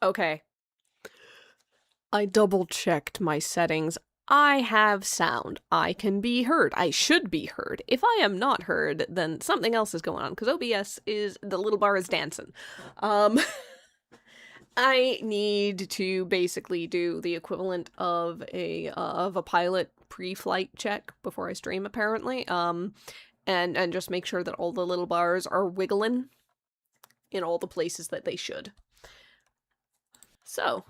Okay. I double-checked my settings. I have sound. I can be heard. I should be heard. If I am not heard, then something else is going on, because OBS is, the little bar is dancing. Um, I need to basically do the equivalent of a pilot pre-flight check before I stream, apparently. And just make sure that all the little bars are wiggling in all the places that they should. So,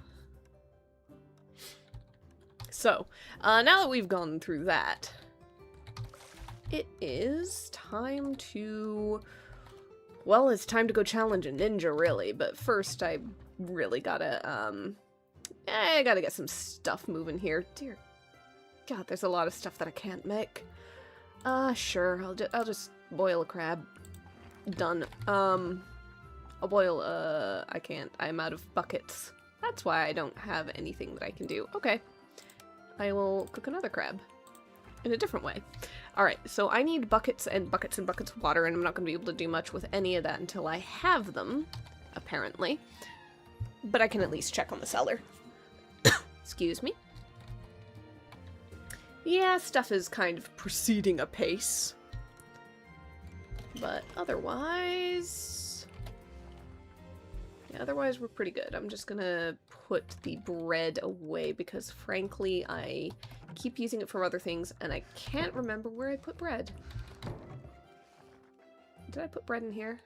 now that we've gone through that, it is time to... Well, it's time to go challenge a ninja, really, but first I really gotta, I gotta get some stuff moving here. Dear God, there's a lot of stuff that I can't make. Sure, I'll just boil a crab. Done. I'll boil, I can't. I'm out of buckets. That's why I don't have anything that I can do. Okay. I will cook another crab. In a different way. Alright, so I need buckets and buckets and buckets of water, and I'm not going to be able to do much with any of that until I have them, apparently. But I can at least check on the cellar. Excuse me. Yeah, stuff is kind of proceeding apace. But otherwise... Yeah, otherwise we're pretty good. I'm just gonna put the bread away because, frankly, I keep using it for other things, and I can't remember where I put bread. Did I put bread in here?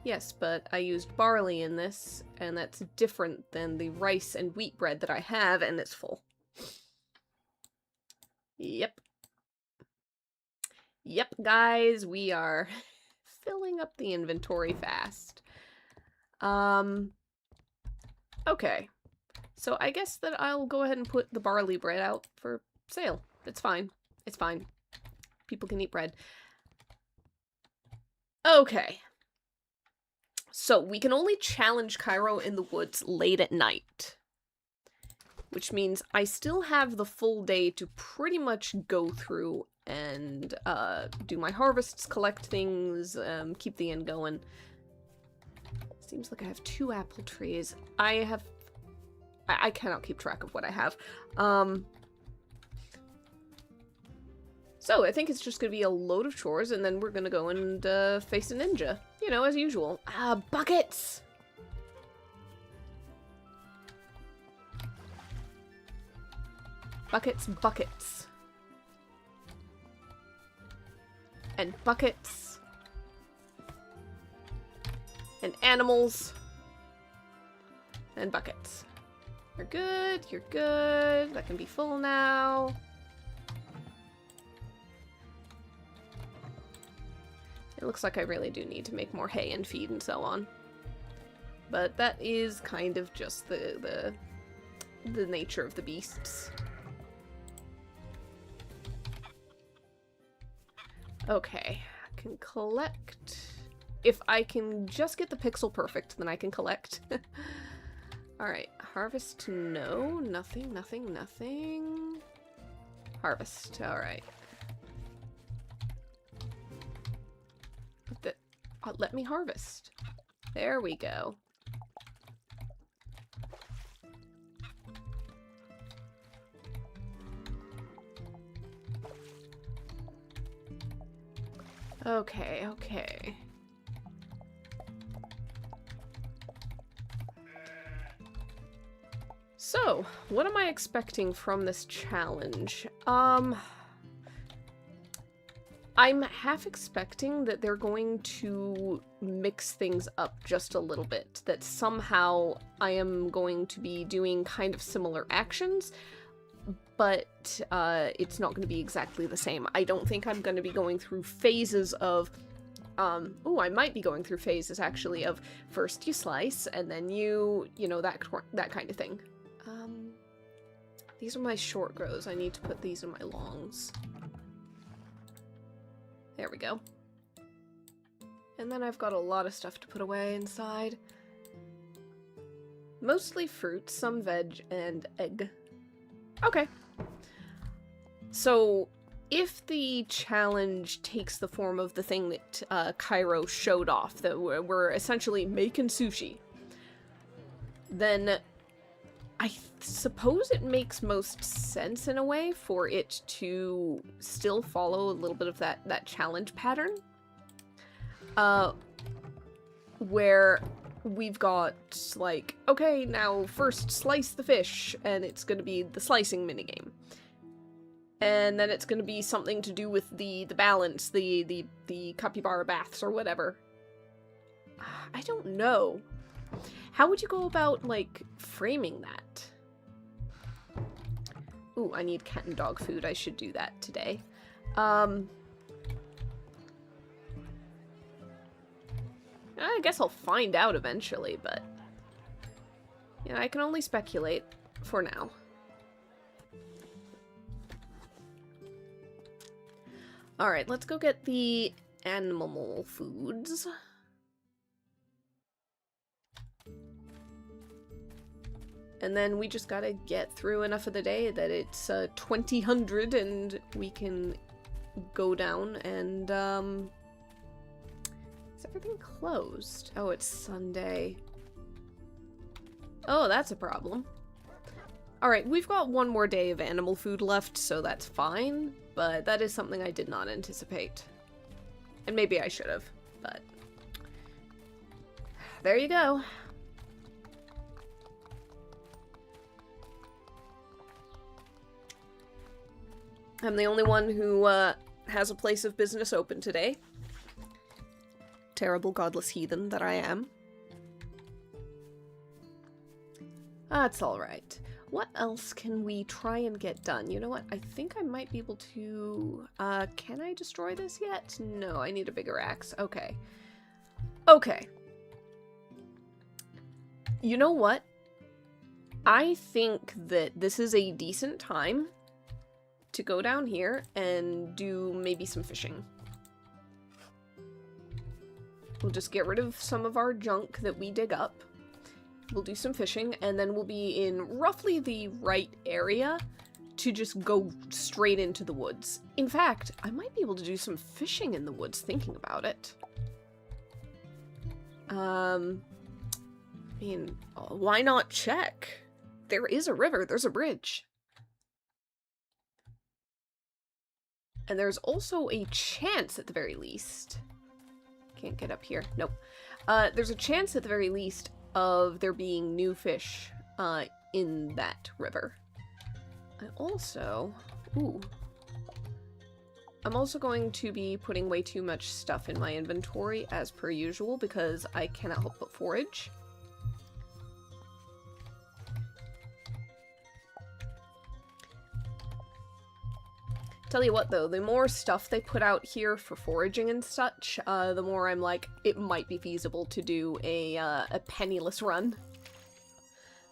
Yes, but I used barley in this, and that's different than the rice and wheat bread that I have, and it's full. Yep. Yep, guys, we are filling up the inventory fast. Okay. So I guess that I'll go ahead and put the barley bread out for sale. It's fine. It's fine. People can eat bread. Okay. So we can only challenge Kyroh in the woods late at night. Which means I still have the full day to pretty much go through and do my harvests, collect things, keep the inn going. Seems like I have 2 apple trees. I cannot keep track of what I have. So I think it's just gonna be a load of chores, and then we're gonna go and face a ninja. You know, as usual. Buckets! Buckets, buckets. And buckets. And animals. And buckets. You're good, you're good. That can be full now. It looks like I really do need to make more hay and feed and so on. But that is kind of just the nature of the beasts. Okay, I can collect... If I can just get the pixel perfect, then I can collect. Alright, harvest, no. Nothing, nothing, nothing. Harvest, alright. Let me harvest. There we go. Okay, okay. So, what am I expecting from this challenge? I'm half expecting that they're going to mix things up just a little bit. That somehow I am going to be doing kind of similar actions, but it's not going to be exactly the same. I don't think I'm going to be going through phases of... I might be going through phases, actually, of first you slice, and then you know, that kind of thing. These are my short grows. I need to put these in my longs. There we go. And then I've got a lot of stuff to put away inside. Mostly fruit, some veg, and egg. Okay. So, if the challenge takes the form of the thing that Kyroh showed off, that we're essentially making sushi, then I suppose it makes most sense in a way for it to still follow a little bit of that challenge pattern. Where we've got, like, okay, now first slice the fish, and it's gonna be the slicing minigame. And then it's gonna be something to do with the balance, the capybara baths or whatever. I don't know. How would you go about, like, framing that? Ooh, I need cat and dog food. I should do that today. I guess I'll find out eventually, but... yeah, I can only speculate for now. Alright, let's go get the animal foods. And then we just gotta get through enough of the day that it's 2000 and we can go down and, is everything closed? Oh, it's Sunday. Oh, that's a problem. Alright, we've got one more day of animal food left, so that's fine, but that is something I did not anticipate. And maybe I should have, but... there you go. I'm the only one who has a place of business open today. Terrible godless heathen that I am. That's alright. What else can we try and get done? You know what? I think I might be able to... can I destroy this yet? No, I need a bigger axe. Okay. Okay. You know what? I think that this is a decent time to go down here and do maybe some fishing. We'll just get rid of some of our junk that we dig up. We'll do some fishing, and then we'll be in roughly the right area to just go straight into the woods. In fact, I might be able to do some fishing in the woods thinking about it. I mean, why not check? There is a river, there's a bridge. And there's also a chance, at the very least... can't get up here. Nope. There's a chance, at the very least, of there being new fish in that river. I also... ooh. I'm also going to be putting way too much stuff in my inventory, as per usual, because I cannot help but forage. Tell you what though, the more stuff they put out here for foraging and such, the more I'm like, it might be feasible to do a penniless run.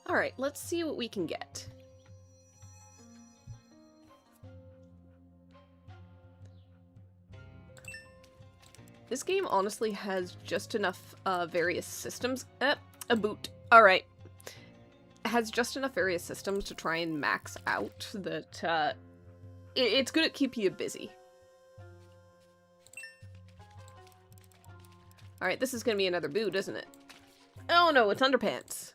Alright, let's see what we can get. This game honestly has just enough various systems. A boot. Alright. It has just enough various systems to try and max out that, it's good at keeping you busy. Alright, this is gonna be another boot, isn't it? Oh no, it's underpants.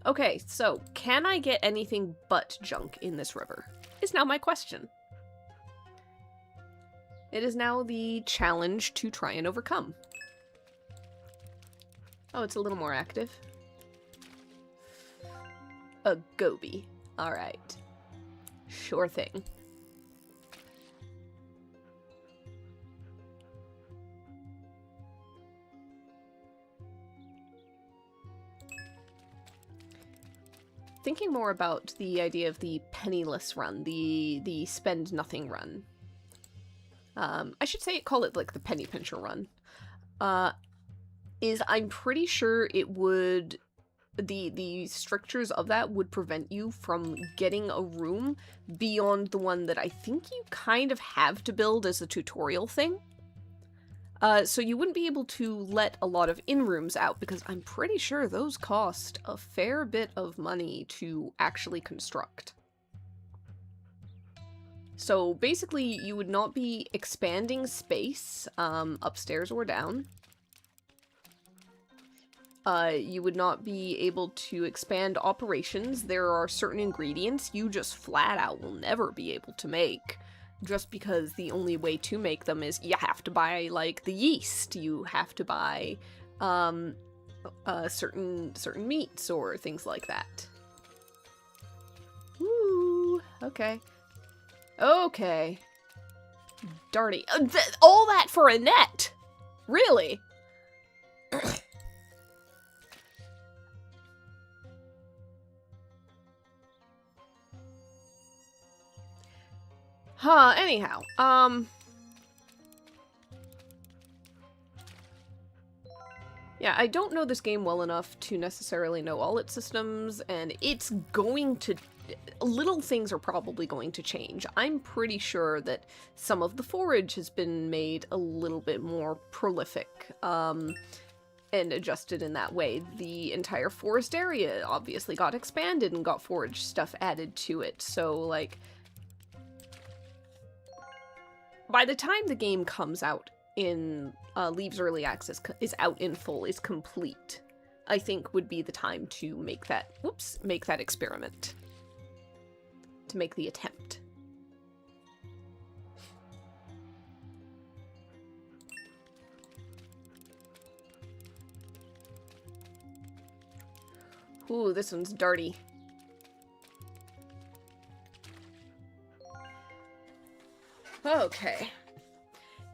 Okay, so, can I get anything but junk in this river? Is now my question. It is now the challenge to try and overcome. Oh, it's a little more active. A goby. Alright. Sure thing. Thinking more about the idea of the penniless run, the spend nothing run. I should call it like the penny pincher run. Is I'm pretty sure it would, the strictures of that would prevent you from getting a room beyond the one that I think you kind of have to build as a tutorial thing. So you wouldn't be able to let a lot of in-rooms out, because I'm pretty sure those cost a fair bit of money to actually construct. So basically, you would not be expanding space upstairs or down. You would not be able to expand operations. There are certain ingredients you just flat out will never be able to make. Just because the only way to make them is you have to buy, like, the yeast. You have to buy, certain meats or things like that. Ooh, okay. Okay. Darty. All that for a net! Really? Anyhow, yeah, I don't know this game well enough to necessarily know all its systems, and it's going to... Little things are probably going to change. I'm pretty sure that some of the forage has been made a little bit more prolific, and adjusted in that way. The entire forest area obviously got expanded and got forage stuff added to it, so, like... By the time the game comes out in Leaves Early Access, is out in full, is complete, I think would be the time to make that, make that experiment. To make the attempt. Ooh, this one's darty. Okay.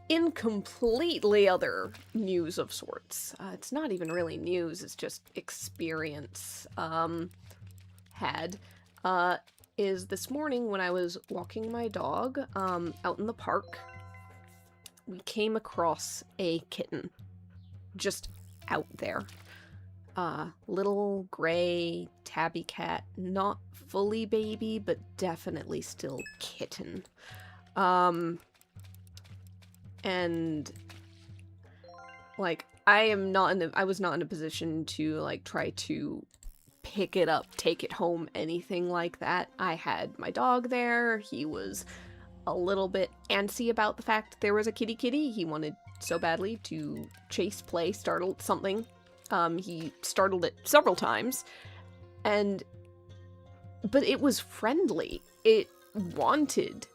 In completely other news of sorts. It's not even really news, it's just experience. Is this morning when I was walking my dog, out in the park, we came across a kitten. Just out there. Little gray tabby cat, not fully baby, but definitely still kitten. And like, I was not in a position to like try to pick it up, take it home, anything like that. I had my dog there. He was a little bit antsy about the fact there was a kitty. He wanted so badly to chase, play, startle something. He startled it several times, but it was friendly. It wanted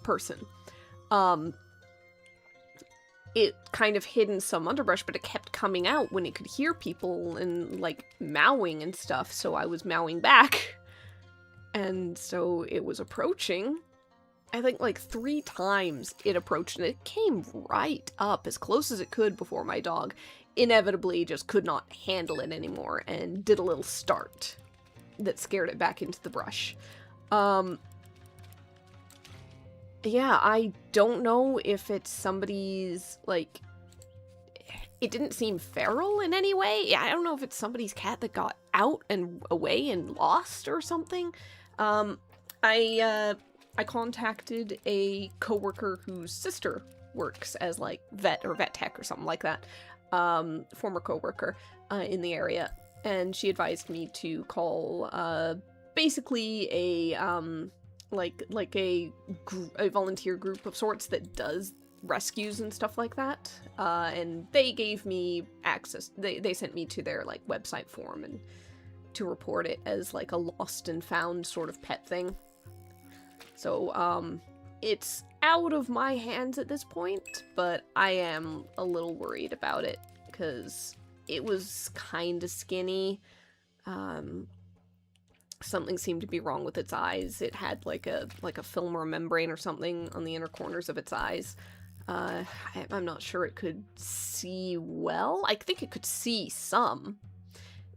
person. It kind of hid in some underbrush, but it kept coming out when it could hear people and, like, meowing and stuff, so I was meowing back. And so it was approaching. I think, like, 3 times it approached, and it came right up as close as it could before my dog inevitably just could not handle it anymore and did a little start that scared it back into the brush. Yeah, I don't know if it's somebody's, like, it didn't seem feral in any way. I don't know if it's somebody's cat that got out and away and lost or something. I contacted a coworker whose sister works as, like, vet or vet tech or something like that. Former coworker, in the area. And she advised me to call, basically a volunteer group of sorts that does rescues and stuff like that. And they gave me access. They sent me to their, like, website form and to report it as, like, a lost and found sort of pet thing. So, it's out of my hands at this point, but I am a little worried about it because it was kind of skinny. Something seemed to be wrong with its eyes. It had like a film or membrane or something on the inner corners of its eyes. I'm not sure it could see well. I think it could see some,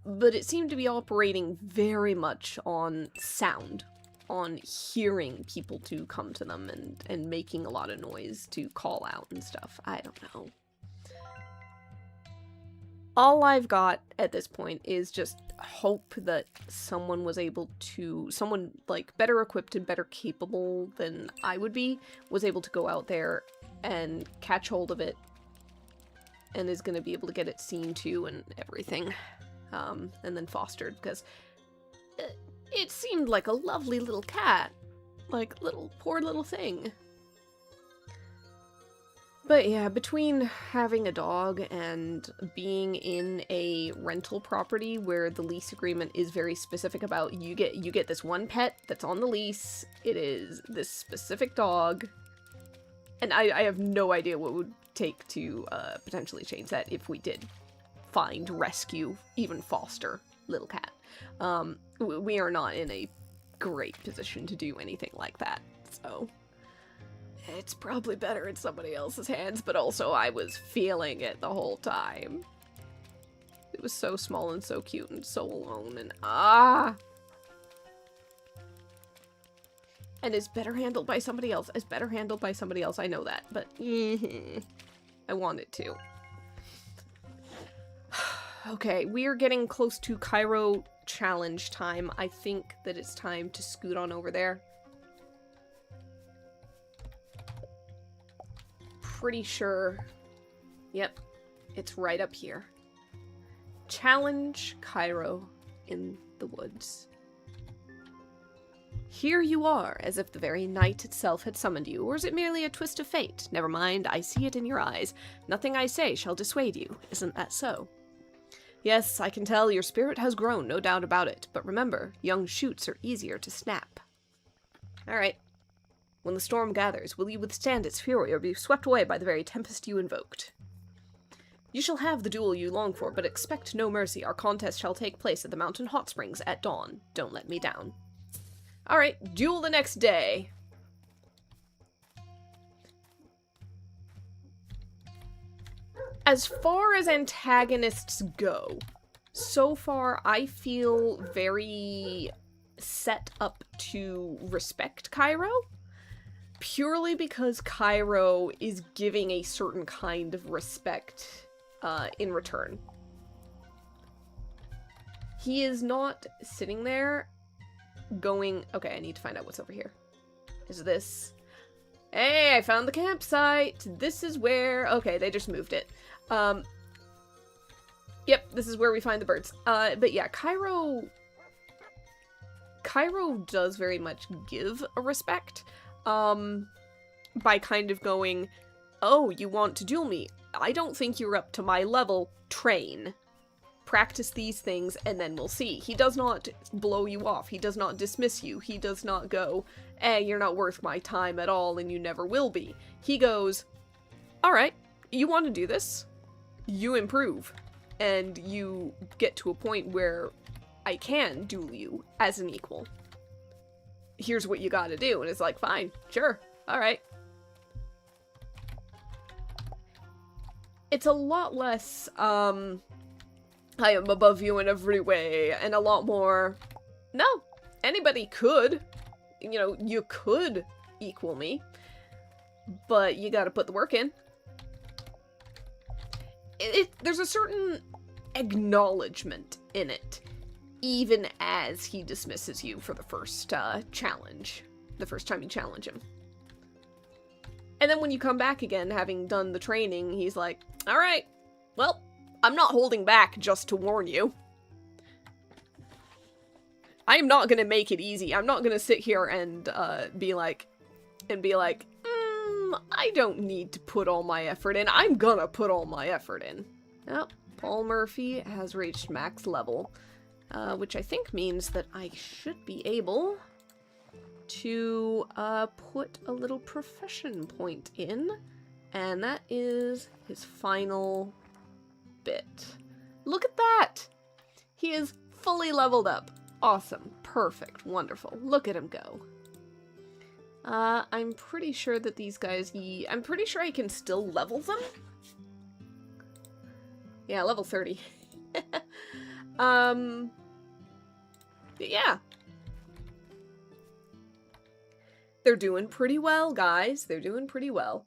but it seemed to be operating very much on sound, on hearing people to come to them and making a lot of noise to call out and stuff. I don't know. All I've got at this point is just hope that someone like better equipped and better capable than I would be, was able to go out there and catch hold of it and is going to be able to get it seen to and everything, and then fostered, because it seemed like a lovely little cat, like poor little thing. But yeah, between having a dog and being in a rental property where the lease agreement is very specific about you get this one pet that's on the lease, it is this specific dog, and I have no idea what would take to potentially change that if we did find, rescue, even foster little cat. We are not in a great position to do anything like that, so it's probably better in somebody else's hands, but also I was feeling it the whole time. It was so small and so cute and so alone, and and it's better handled by somebody else. It's better handled by somebody else, I know that, but I want it to. Okay, we are getting close to Kyroh challenge time. I think that it's time to scoot on over there. Pretty sure. Yep, it's right up here. Challenge Kyroh in the woods. Here you are, as if the very night itself had summoned you, or is it merely a twist of fate? Never mind, I see it in your eyes. Nothing I say shall dissuade you, isn't that so? Yes, I can tell your spirit has grown, no doubt about it, but remember, young shoots are easier to snap. Alright. When the storm gathers, will you withstand its fury or be swept away by the very tempest you invoked? You shall have the duel you long for, but expect no mercy. Our contest shall take place at the mountain hot springs at dawn. Don't let me down. Alright, duel the next day. As far as antagonists go, so far I feel very set up to respect Kyroh. Purely because Kyroh is giving a certain kind of respect in return. He is not sitting there going, okay, I need to find out what's over here. Is this... Hey, I found the campsite! This is where... Okay, they just moved it. Yep, this is where we find the birds. But yeah, Kyroh does very much give a respect. By kind of going, oh, you want to duel me? I don't think you're up to my level. Train. Practice these things, and then we'll see. He does not blow you off. He does not dismiss you. He does not go, you're not worth my time at all, and you never will be. He goes, alright, you want to do this? You improve. And you get to a point where I can duel you as an equal. Here's what you gotta do. And it's like, fine, sure, alright. It's a lot less, I am above you in every way, and a lot more, no, anybody could. You know, you could equal me, but you gotta put the work in. There's a certain acknowledgement in it. Even as he dismisses you for the first challenge. The first time you challenge him. And then when you come back again, having done the training, he's like, alright, well, I'm not holding back just to warn you. I am not gonna make it easy. I'm not gonna sit here and be like, I don't need to put all my effort in. I'm gonna put all my effort in. Oh, Paul Murphy has reached max level. Which I think means that I should be able to put a little profession point in, and that is his final bit. Look at that! He is fully leveled up. Awesome. Perfect. Wonderful. Look at him go. I'm pretty sure that these guys... I'm pretty sure I can still level them. Yeah, level 30. Yeah. They're doing pretty well, guys. They're doing pretty well.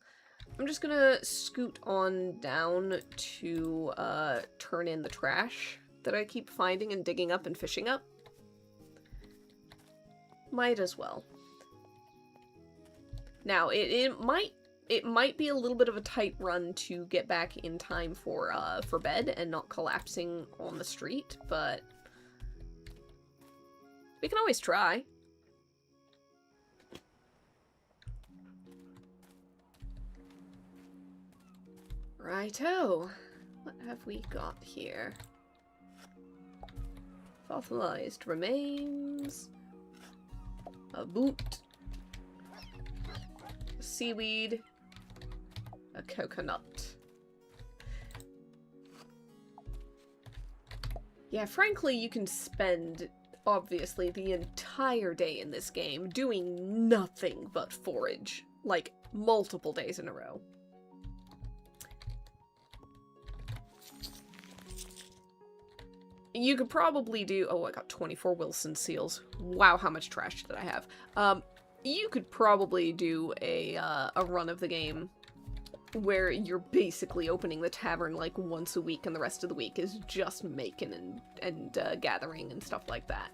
I'm just gonna scoot on down to, turn in the trash that I keep finding and digging up and fishing up. Might as well. Now, it might be a little bit of a tight run to get back in time for bed and not collapsing on the street, but we can always try. Righto. What have we got here? Fossilized remains. A boot. A seaweed. A coconut. Yeah, frankly, you can spend, obviously, the entire day in this game doing nothing but forage. Like, multiple days in a row. You could probably do... Oh, I got 24 Wilson seals. Wow, how much trash did I have? You could probably do a run of the game where you're basically opening the tavern like once a week and the rest of the week is just making and gathering and stuff like that.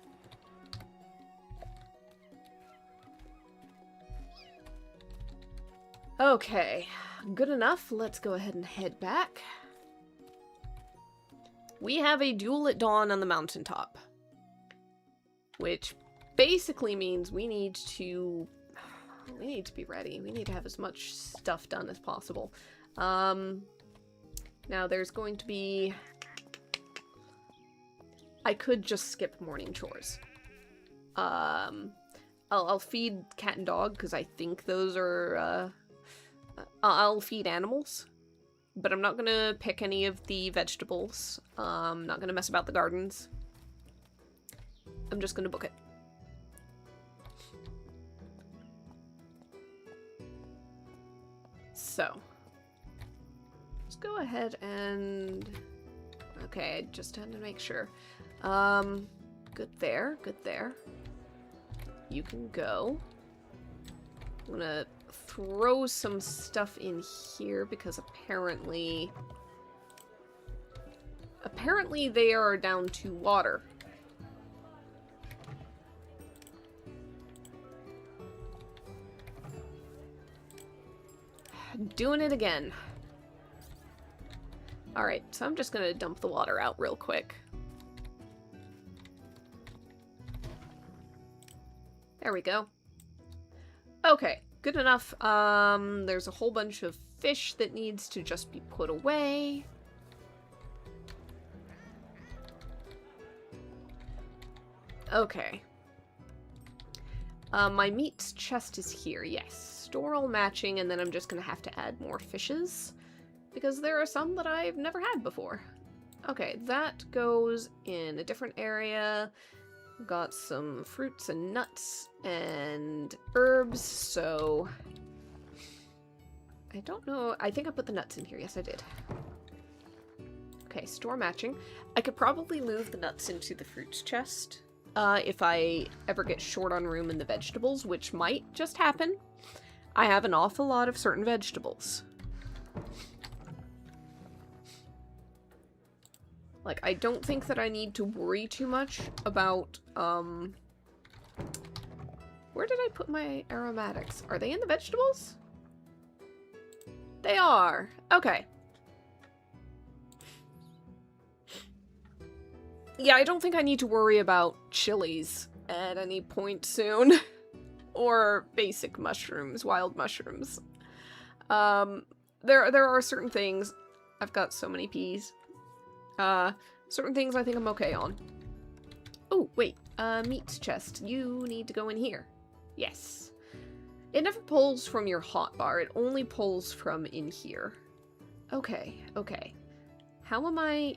Okay, good enough. Let's go ahead and head back. We have a duel at dawn on the mountaintop, which basically means we need to be ready. We need to have as much stuff done as possible. Now there's going to be... I could just skip morning chores. I'll feed cat and dog, because I think those are, I'll feed animals. But I'm not gonna pick any of the vegetables. I'm not gonna mess about the gardens. I'm just gonna book it. So, let's go ahead and... Okay, I just had to make sure. Good there, good there. You can go. I'm gonna throw some stuff in here because apparently they are down to water. Doing it again. Alright, so I'm just gonna dump the water out real quick. There we go. Okay, good enough. There's a whole bunch of fish that needs to just be put away. Okay. My meats chest is here, yes. Store all matching, and then I'm just gonna have to add more fishes, because there are some that I've never had before. Okay, that goes in a different area. Got some fruits and nuts and herbs, so... I don't know. I think I put the nuts in here. Yes, I did. Okay, store matching. I could probably move the nuts into the fruits chest if I ever get short on room in the vegetables, which might just happen. I have an awful lot of certain vegetables. Like, I don't think that I need to worry too much about, where did I put my aromatics? Are they in the vegetables? They are. Okay. Yeah, I don't think I need to worry about chilies at any point soon. Or basic mushrooms, wild mushrooms. There are certain things. I've got so many peas. Certain things I think I'm okay on. Oh, wait. Meats chest. You need to go in here. Yes. It never pulls from your hotbar. It only pulls from in here. Okay, okay. How am I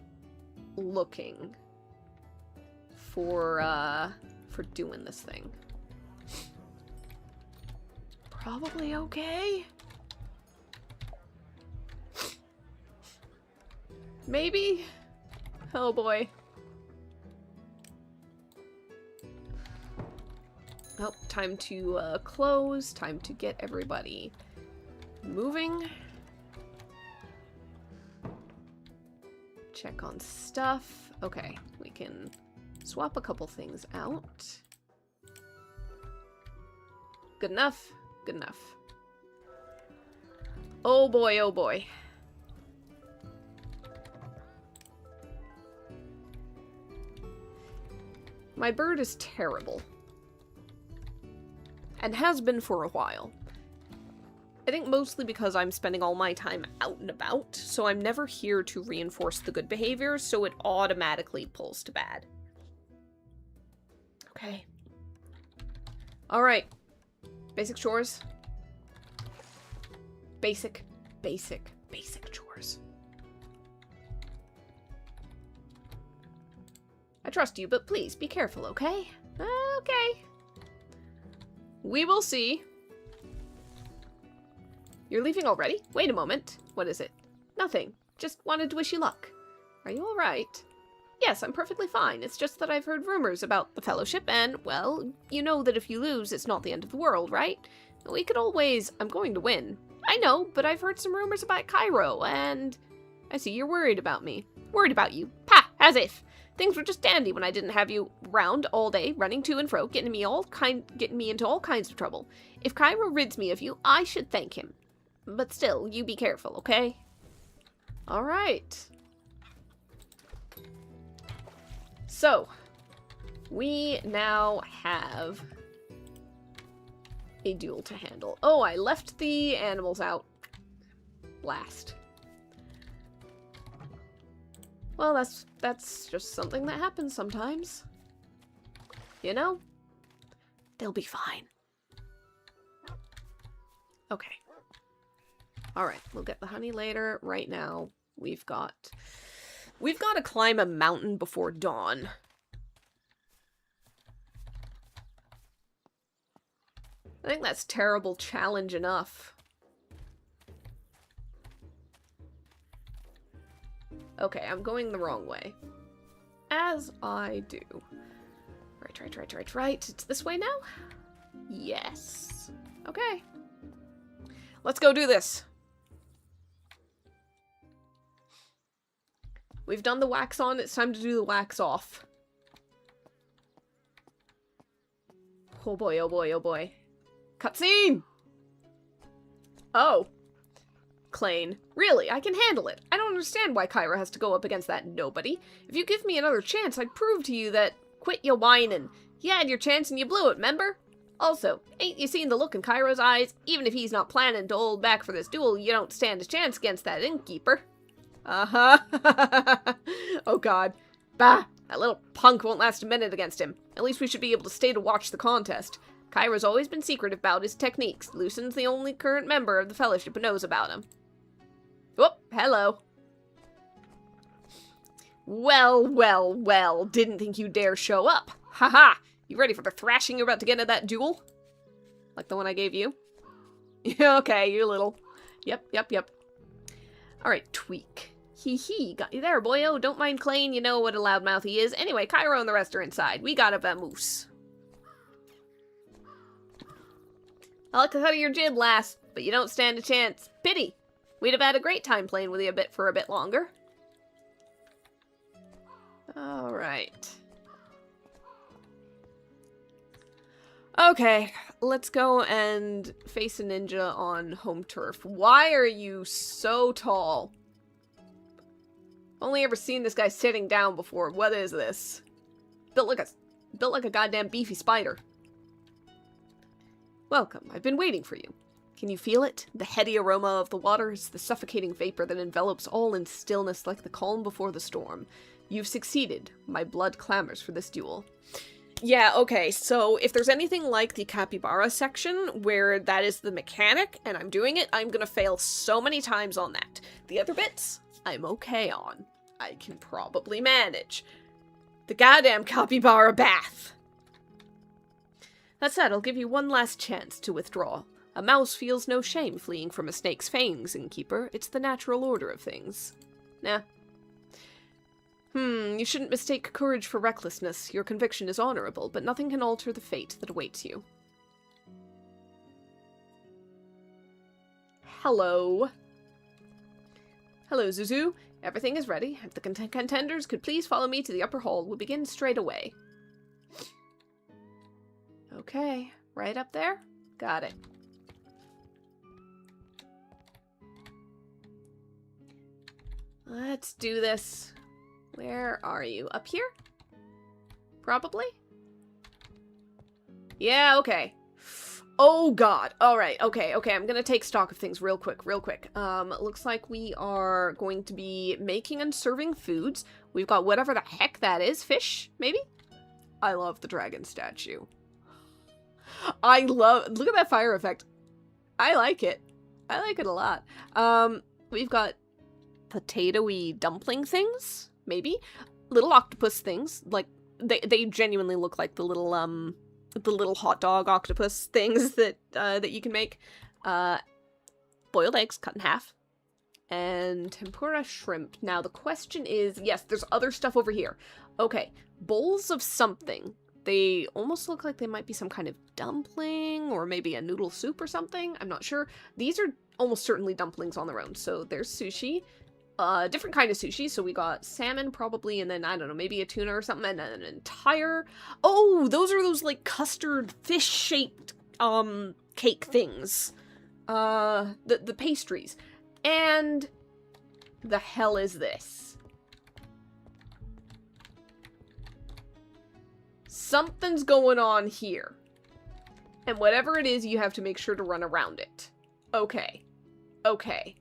looking for doing this thing? Probably okay? Maybe? Oh boy. Oh, time to close. Time to get everybody moving. Check on stuff. Okay, we can swap a couple things out. Good enough. Good enough. Oh boy, oh boy. My bird is terrible. And has been for a while. I think mostly because I'm spending all my time out and about, so I'm never here to reinforce the good behavior, so it automatically pulls to bad. Okay. Alright. Basic chores. Basic chores. I trust you, but please be careful, okay? Okay. We will see. You're leaving already? Wait a moment. What is it? Nothing. Just wanted to wish you luck. Are you alright? Yes, I'm perfectly fine. It's just that I've heard rumors about the Fellowship, and, well, you know that if you lose, it's not the end of the world, right? We could always... I'm going to win. I know, but I've heard some rumors about Kyroh, and... I see you're worried about me. Worried about you. Pah! As if! Things were just dandy when I didn't have you round all day, running to and fro, getting me into all kinds of trouble. If Kyroh rids me of you, I should thank him. But still, you be careful, okay? Alright. So, we now have a duel to handle. Oh, I left the animals out last. Well, that's just something that happens sometimes. You know? They'll be fine. Okay. Alright, we'll get the honey later. Right now, we've got to climb a mountain before dawn. I think that's terrible challenge enough. Okay, I'm going the wrong way. As I do. Right. It's this way now? Yes. Okay. Let's go do this. We've done the wax on, it's time to do the wax off. Oh boy, oh boy, oh boy. Cutscene! Oh. Klain. Really, I can handle it. I don't understand why Kyroh has to go up against that nobody. If you give me another chance, I'd prove to you that... Quit your whining. You had your chance and you blew it, remember? Also, ain't you seen the look in Kyroh's eyes? Even if he's not planning to hold back for this duel, you don't stand a chance against that innkeeper. Uh-huh. Oh god. Bah! That little punk won't last a minute against him. At least we should be able to stay to watch the contest. Kyroh's always been secretive about his techniques. Lucian's the only current member of the Fellowship who knows about him. Whoop! Hello. Well. Didn't think you'd dare show up. Haha! You ready for the thrashing you're about to get in that duel? Like the one I gave you? Okay, you little... Yep. Alright, Tweak. Hee, got you there, boyo. Don't mind Klain, you know what a loudmouth he is. Anyway, Kyroh and the rest are inside. We got a vamoose. I like the cut of your jib, lass, but you don't stand a chance. Pity. We'd have had a great time playing with you for a bit longer. Alright. Okay, let's go and face a ninja on home turf. Why are you so tall? Only ever seen this guy sitting down before. What is this? Built like a goddamn beefy spider. Welcome. I've been waiting for you. Can you feel it? The heady aroma of the waters, the suffocating vapor that envelops all in stillness like the calm before the storm. You've succeeded. My blood clamors for this duel. Yeah, okay, so if there's anything like the capybara section, where that is the mechanic, and I'm doing it, I'm gonna fail so many times on that. The other bits, I'm okay on. I can probably manage. The goddamn capybara bath! That said, I'll give you one last chance to withdraw. A mouse feels no shame fleeing from a snake's fangs, innkeeper. It's the natural order of things. Nah. You shouldn't mistake courage for recklessness. Your conviction is honorable, but nothing can alter the fate that awaits you. Hello. Hello, Zuzu. Everything is ready. If the contenders could please follow me to the upper hall, we'll begin straight away. Okay, right up there? Got it. Let's do this. Where are you? Up here? Probably? Yeah, okay. Oh god. Alright, okay, I'm gonna take stock of things real quick. Looks like we are going to be making and serving foods. We've got whatever the heck that is. Fish, maybe? I love the dragon statue. Look at that fire effect. I like it. I like it a lot. We've got potatoey dumpling things, maybe? Little octopus things. Like, they genuinely look like the little hot dog octopus things that you can make. Boiled eggs cut in half. And tempura shrimp. Now, the question is, yes, there's other stuff over here. Okay, bowls of something. They almost look like they might be some kind of dumpling, or maybe a noodle soup or something. I'm not sure. These are almost certainly dumplings on their own. So there's sushi. Different kind of sushi. So we got salmon probably, and then, I don't know, maybe a tuna or something, and then an entire... Oh, those are those, like, custard fish-shaped, cake things. The pastries. And the hell is this? Something's going on here. And whatever it is, you have to make sure to run around it. Okay. Okay.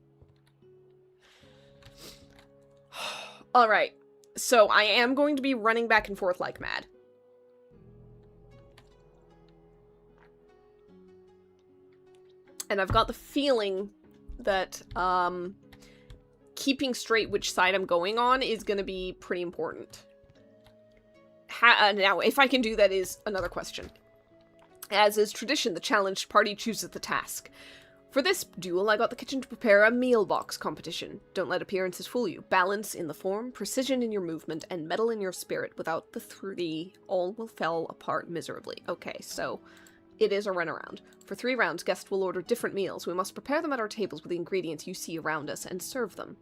Alright. So I am going to be running back and forth like mad. And I've got the feeling that, keeping straight which side I'm going on is going to be pretty important. Now, if I can do that is another question. As is tradition, the challenged party chooses the task. For this duel, I got the kitchen to prepare a meal box competition. Don't let appearances fool you. Balance in the form, precision in your movement, and mettle in your spirit. Without the three, all will fall apart miserably. Okay, so it is a runaround. For 3 rounds, guests will order different meals. We must prepare them at our tables with the ingredients you see around us and serve them.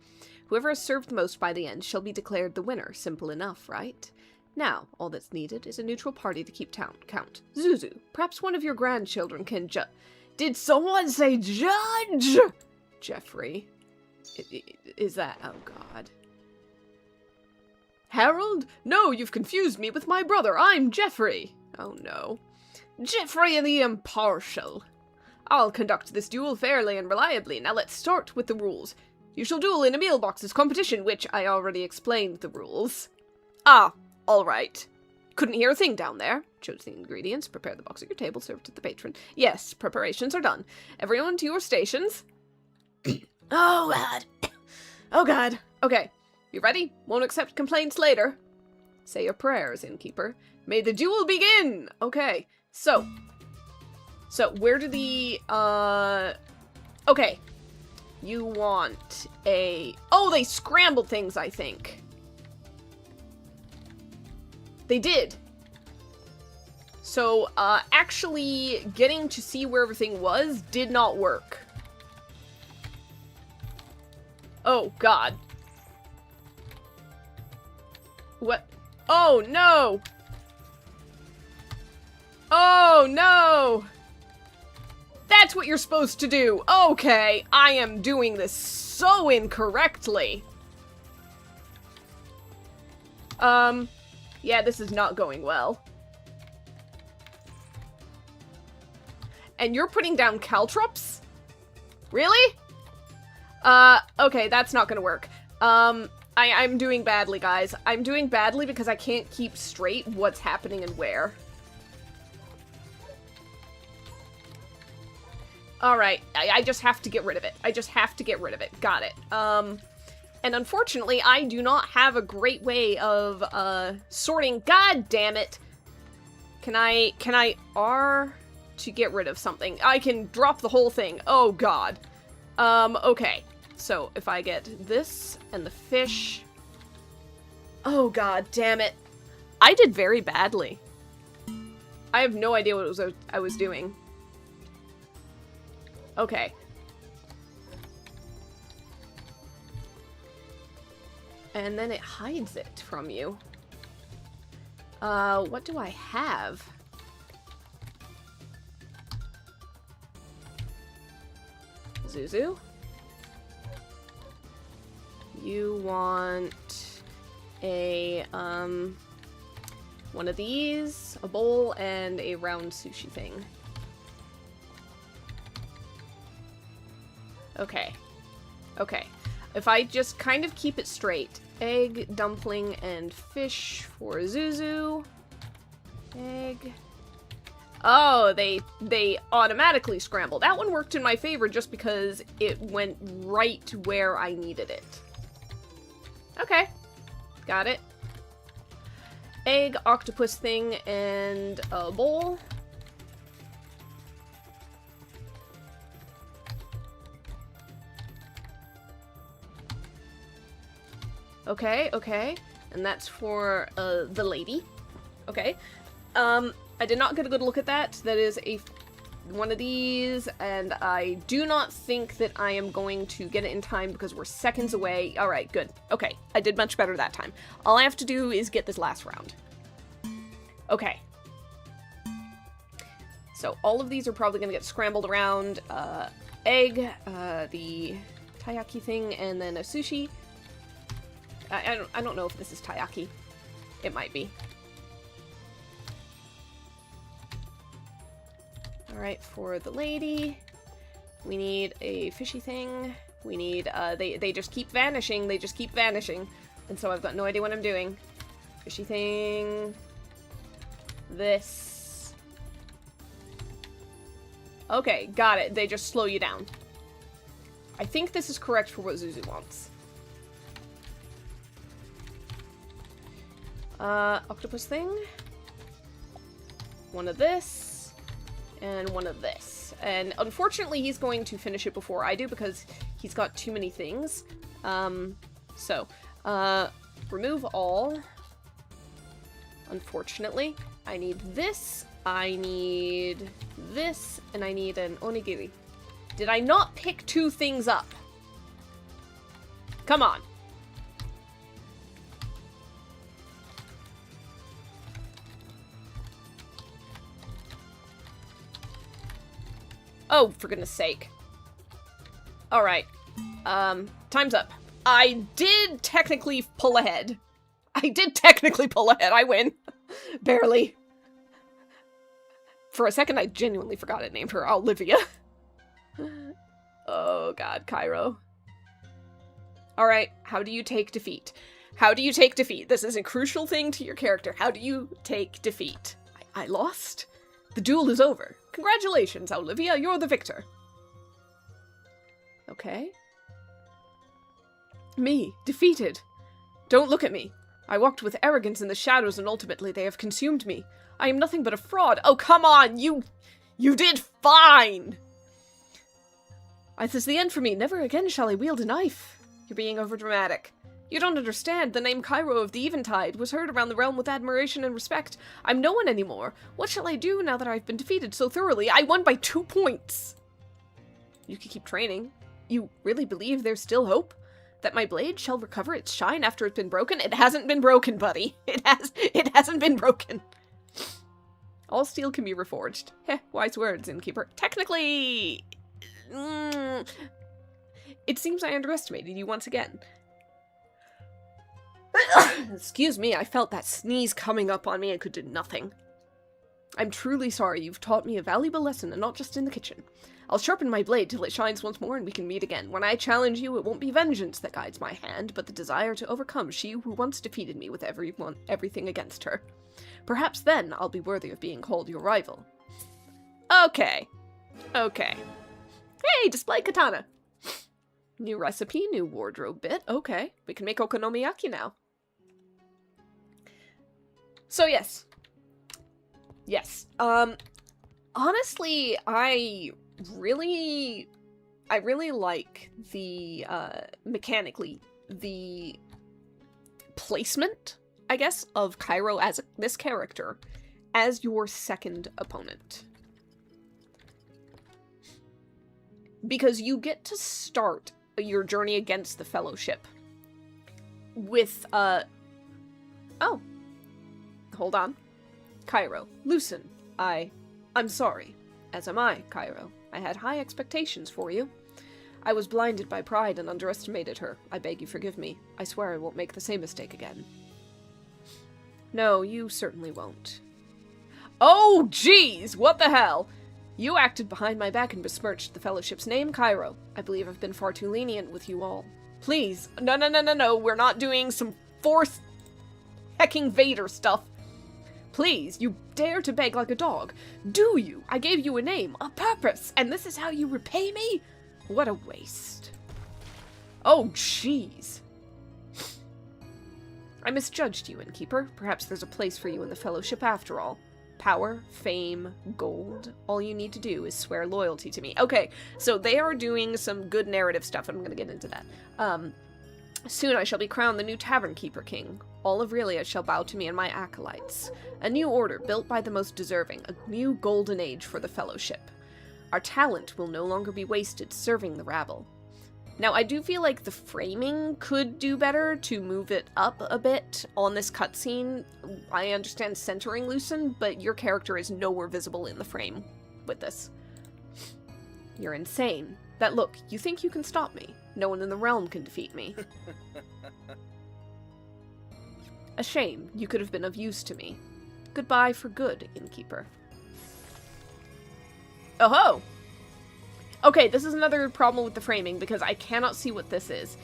Whoever has served the most by the end shall be declared the winner. Simple enough, right? Now, all that's needed is a neutral party to keep count. Zuzu, perhaps one of your grandchildren can Did someone say judge? Jeffrey. Is that... Oh, God. Harold? No, you've confused me with my brother. I'm Jeffrey. Oh, no. Jeffrey the Impartial. I'll conduct this duel fairly and reliably. Now let's start with the rules. You shall duel in a meal boxes competition, which I already explained the rules. Ah, all right. Couldn't hear a thing down there. Choose the ingredients, prepare the box at your table, serve to the patron. Yes, preparations are done. Everyone to your stations. Oh, God. Oh, God. Okay, you ready? Won't accept complaints later. Say your prayers, innkeeper. May the duel begin! Okay, so where do the, okay. You want a... Oh, they scrambled things, I think. They did. So, actually getting to see where everything was did not work. Oh, God. What? Oh, no! Oh, no! That's what you're supposed to do! Okay, I am doing this so incorrectly. Yeah, this is not going well. And you're putting down caltrops? Really? Okay, that's not gonna work. I'm doing badly, guys. I'm doing badly because I can't keep straight what's happening and where. Alright, I just have to get rid of it. I just have to get rid of it. Got it. And unfortunately, I do not have a great way of, sorting. God damn it! Can I R to get rid of something? I can drop the whole thing. Oh, God. Okay. So, if I get this and the fish... Oh, God damn it. I did very badly. I have no idea what it was I was doing. Okay. And then it hides it from you. What do I have? Zuzu? You want a, one of these, a bowl, and a round sushi thing. Okay. Okay. If I just kind of keep it straight. Egg, dumpling, and fish for Zuzu. Egg. Oh, they automatically scramble. That one worked in my favor just because it went right where I needed it. Okay. Got it. Egg, octopus thing, and a bowl. Okay, okay. And that's for the lady. Okay. I did not get a good look at that. That is one of these, and I do not think that I am going to get it in time because we're seconds away. Alright, good. Okay, I did much better that time. All I have to do is get this last round. Okay. So all of these are probably going to get scrambled around. Egg, the taiyaki thing, and then a sushi. I don't know if this is taiyaki. It might be. Alright, for the lady, we need a fishy thing. We need, they just keep vanishing. They just keep vanishing. And so I've got no idea what I'm doing. Fishy thing. This. Okay, got it. They just slow you down. I think this is correct for what Zuzu wants. Octopus thing. One of this. And one of this. And unfortunately, he's going to finish it before I do because he's got too many things. Remove all. Unfortunately. I need this, I need this, and I need an onigiri. Did I not pick two things up? Come on. Oh, for goodness sake. Alright. Time's up. I did technically pull ahead. I win. Barely. For a second, I genuinely forgot I named her Olivia. Oh god, Kyroh. Alright, how do you take defeat? How do you take defeat? This is a crucial thing to your character. How do you take defeat? I lost? The duel is over. Congratulations, Olivia, you're the victor. Okay. Me, defeated. Don't look at me. I walked with arrogance in the shadows and ultimately they have consumed me. I am nothing but a fraud. Oh, come on, you did fine! This is the end for me. Never again shall I wield a knife. You're being overdramatic. You don't understand. The name Kyroh of the Eventide was heard around the realm with admiration and respect. I'm no one anymore. What shall I do now that I've been defeated so thoroughly? I won by 2 points. You can keep training. You really believe there's still hope? That my blade shall recover its shine after it's been broken? It hasn't been broken, buddy. It hasn't been broken. All steel can be reforged. Heh, wise words, innkeeper. Technically... It seems I underestimated you once again. Excuse me, I felt that sneeze coming up on me and could do nothing. I'm truly sorry. You've taught me a valuable lesson, and not just in the kitchen. I'll sharpen my blade till it shines once more and we can meet again. When I challenge you, it won't be vengeance that guides my hand, but the desire to overcome she who once defeated me with everything against her. Perhaps then I'll be worthy of being called your rival. Okay. Okay. Hey, display katana! New recipe, new wardrobe bit. Okay, we can make okonomiyaki now. So yes. Yes. Honestly, I really like the, mechanically, the placement, I guess, of Kyroh as this character as your second opponent. Because you get to start your journey against the Fellowship with, oh. Hold on. Kyroh, loosen. I'm sorry. As am I, Kyroh. I had high expectations for you. I was blinded by pride and underestimated her. I beg you forgive me. I swear I won't make the same mistake again. No, you certainly won't. Oh, jeez! What the hell? You acted behind my back and besmirched the Fellowship's name, Kyroh. I believe I've been far too lenient with you all. Please. No. We're not doing some fourth hecking Vader stuff. Please, you dare to beg like a dog. Do you? I gave you a name, a purpose, and this is how you repay me? What a waste. Oh, jeez. I misjudged you, Innkeeper. Perhaps there's a place for you in the Fellowship after all. Power, fame, gold. All you need to do is swear loyalty to me. Okay, so they are doing some good narrative stuff, and I'm gonna get into that. Soon I shall be crowned the new Tavern Keeper King. All of Relia shall bow to me and my acolytes. A new order built by the most deserving, a new golden age for the Fellowship. Our talent will no longer be wasted serving the rabble. Now, I do feel like the framing could do better to move it up a bit on this cutscene. I understand centering Lucen, but your character is nowhere visible in the frame with this. You're insane. That look, you think you can stop me. No one in the realm can defeat me. A shame. You could have been of use to me. Goodbye for good, Innkeeper. Oh-ho! Okay, this is another problem with the framing, because I cannot see what this is.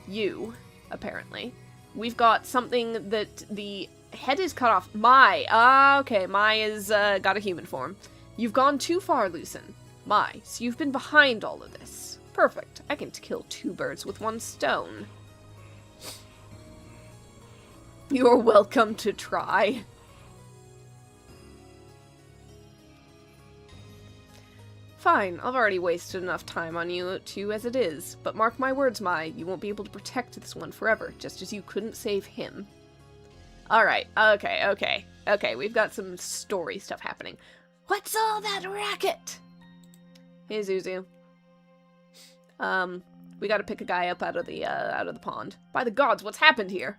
You, apparently. We've got something that the head is cut off. Okay, Mai is, got a human form. You've gone too far, Lucen. Mai, so you've been behind all of this. Perfect. I can kill two birds with one stone. You're welcome to try. Fine, I've already wasted enough time on you two as it is, but mark my words, Mai, you won't be able to protect this one forever, just as you couldn't save him. Alright, okay, we've got some story stuff happening. What's all that racket? Hey, Zuzu. We gotta pick a guy up out of the pond. By the gods, what's happened here?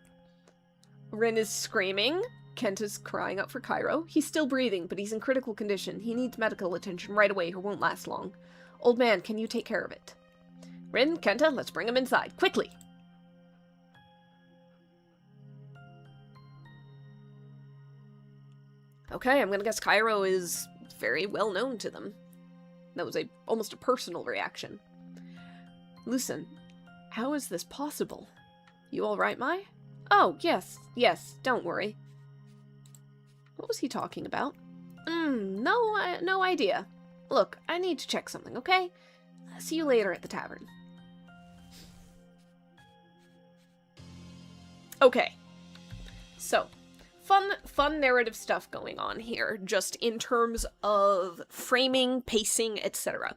Rin is screaming. Kent is crying out for Kyroh. He's still breathing, but he's in critical condition. He needs medical attention right away or won't last long. Old man, can you take care of it? Rin, Kenta, let's bring him inside. Quickly! Okay, I'm gonna guess Kyroh is very well known to them. That was almost a personal reaction. Lucen, how is this possible? You alright, Mai? Oh, yes, don't worry. What was he talking about? No idea. Look, I need to check something, okay? See you later at the tavern. Okay. So, fun narrative stuff going on here, just in terms of framing, pacing, etc.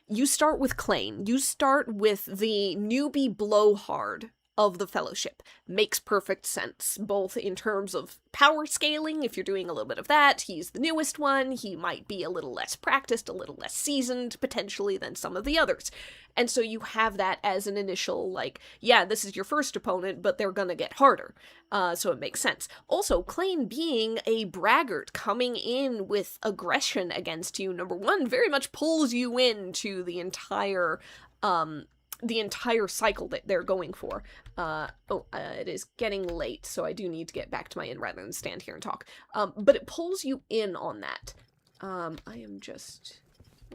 You start with Klain. You start with the newbie blowhard of the Fellowship. Makes perfect sense, both in terms of power scaling, if you're doing a little bit of that. He's the newest one, he might be a little less practiced, a little less seasoned, potentially, than some of the others. And so you have that as an initial, like, yeah, this is your first opponent, but they're gonna get harder. So it makes sense. Also, Klain being a braggart coming in with aggression against you, number one, very much pulls you into the entire cycle that they're going for. It is getting late, so I do need to get back to my inn rather than stand here and talk. But it pulls you in on that. I am just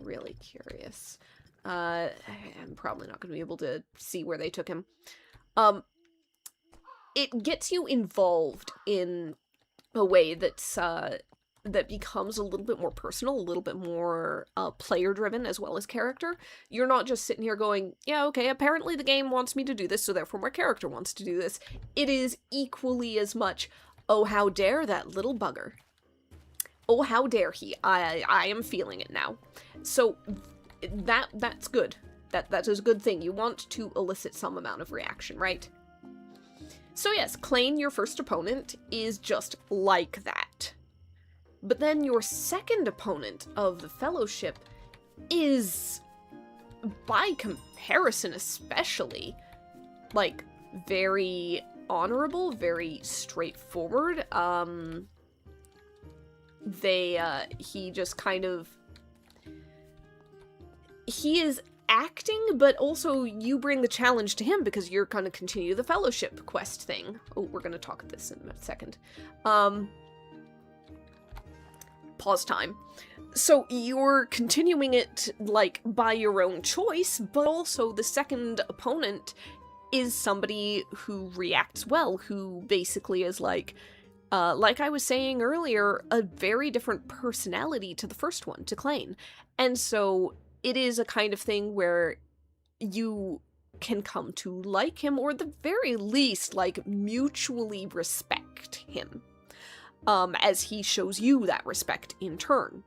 really curious. I'm probably not going to be able to see where they took him. It gets you involved in a way that's, that becomes a little bit more personal, a little bit more player-driven as well as character. You're not just sitting here going, yeah, okay, apparently the game wants me to do this, so therefore my character wants to do this. It is equally as much, oh, how dare that little bugger. Oh, how dare he. I am feeling it now. So that's good. That is a good thing. You want to elicit some amount of reaction, right? So yes, Klain, your first opponent, is just like that. But then your second opponent of the Fellowship is, by comparison especially, like, very honorable, very straightforward. He just kind of... He is acting, but also you bring the challenge to him because you're going to continue the Fellowship quest thing. Oh, we're going to talk this in a second. pause time. So you're continuing it, like, by your own choice, but also the second opponent is somebody who reacts well, who basically is like I was saying earlier, a very different personality to the first one, to Klain. And so it is a kind of thing where you can come to like him, or at the very least, like, mutually respect him, as he shows you that respect in turn.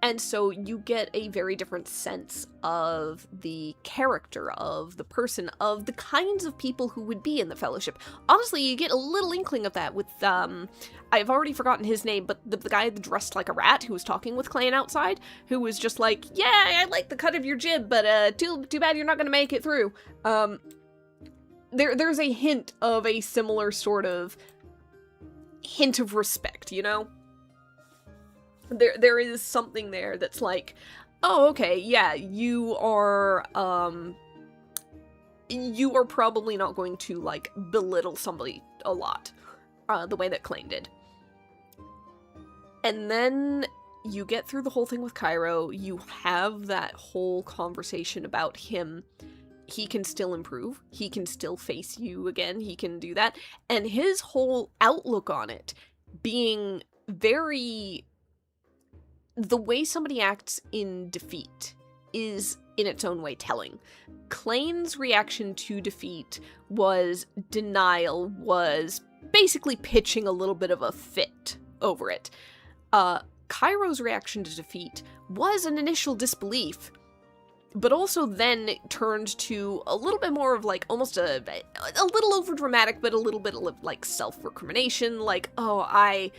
And so you get a very different sense of the character, of the person, of the kinds of people who would be in the Fellowship. Honestly, you get a little inkling of that with, I've already forgotten his name, but the guy dressed like a rat who was talking with Klain outside, who was just like, yeah, I like the cut of your jib, but too bad you're not gonna make it through. There's a hint of a similar sort of hint of respect, you know? There is something there that's like, oh, okay, yeah, you are probably not going to, like, belittle somebody a lot, the way that Klain did. And then you get through the whole thing with Kyroh, you have that whole conversation about him. He can still improve, he can still face you again, he can do that, and his whole outlook on it being very... The way somebody acts in defeat is, in its own way, telling. Klain's reaction to defeat was denial, was basically pitching a little bit of a fit over it. Kyroh's reaction to defeat was an initial disbelief, but also then turned to a little bit more of, like, almost a little overdramatic, but a little bit of, like, self-recrimination, like, oh, I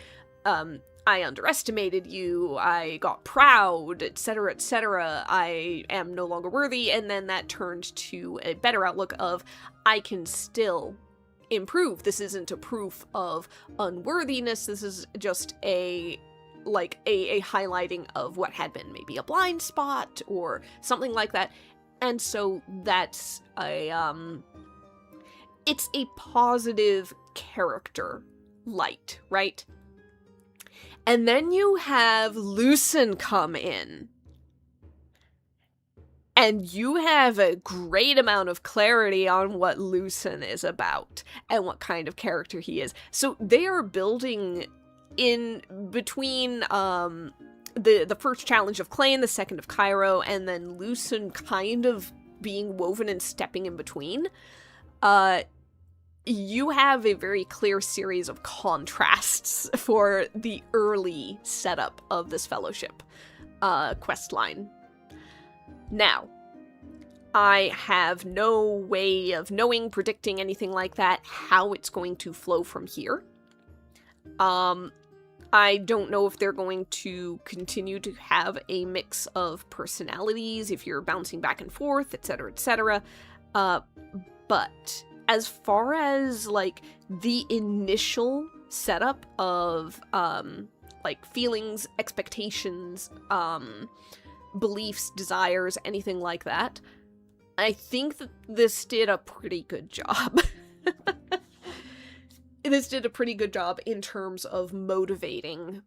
underestimated you, I got proud, etc., etc., I am no longer worthy, and then that turned to a better outlook of, I can still improve. This isn't a proof of unworthiness, this is just a highlighting of what had been maybe a blind spot, or something like that. And so that's it's a positive character light, right? And then you have Lucen come in. And you have a great amount of clarity on what Lucen is about, and what kind of character he is. So they are building in between the first challenge of Klain, the second of Kyroh, and then Lucen kind of being woven and stepping in between. You have a very clear series of contrasts for the early setup of this Fellowship quest line. Now, I have no way of knowing, predicting anything like that, how it's going to flow from here. I don't know if they're going to continue to have a mix of personalities, if you're bouncing back and forth, etc., etc. But as far as, like, the initial setup of, like, feelings, expectations, beliefs, desires, anything like that, I think that this did a pretty good job. This did a pretty good job in terms of motivating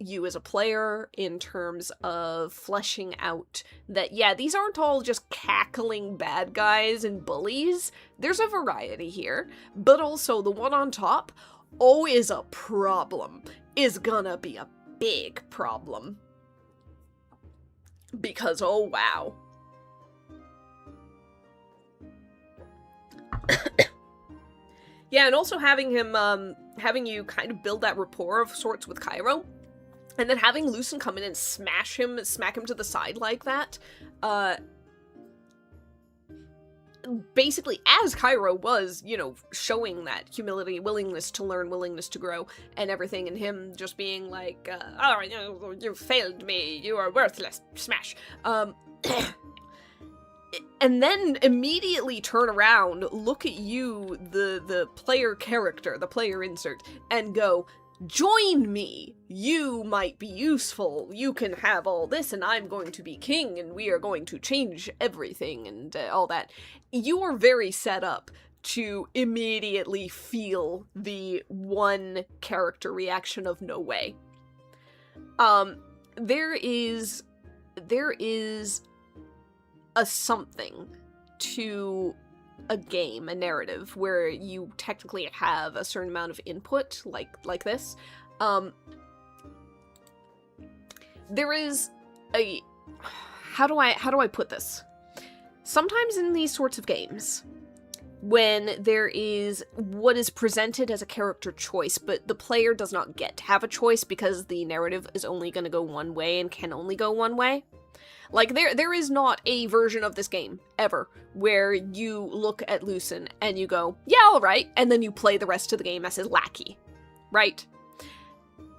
you as a player, in terms of fleshing out that, yeah, these aren't all just cackling bad guys and bullies. There's a variety here, but also the one on top, oh, is a problem. Is gonna be a big problem. Because, oh, wow. Yeah, and also having him, having you kind of build that rapport of sorts with Kyroh, and then having Lucen come in and smack him to the side like that, basically, as Kyroh was, you know, showing that humility, willingness to learn, willingness to grow, and everything, and him just being like, oh, you failed me, you are worthless, smash. And then immediately turn around, look at you, the player character, the player insert, and go, join me! You might be useful, you can have all this, and I'm going to be king, and we are going to change everything, and all that. You are very set up to immediately feel the one character reaction of no way. There is a something to a game, a narrative, where you technically have a certain amount of input, like this. There is a... How do I put this? Sometimes in these sorts of games, when there is what is presented as a character choice, but the player does not get to have a choice because the narrative is only going to go one way and can only go one way. Like, there is not a version of this game, ever, where you look at Lucen and you go, yeah, alright, and then you play the rest of the game as his lackey, right?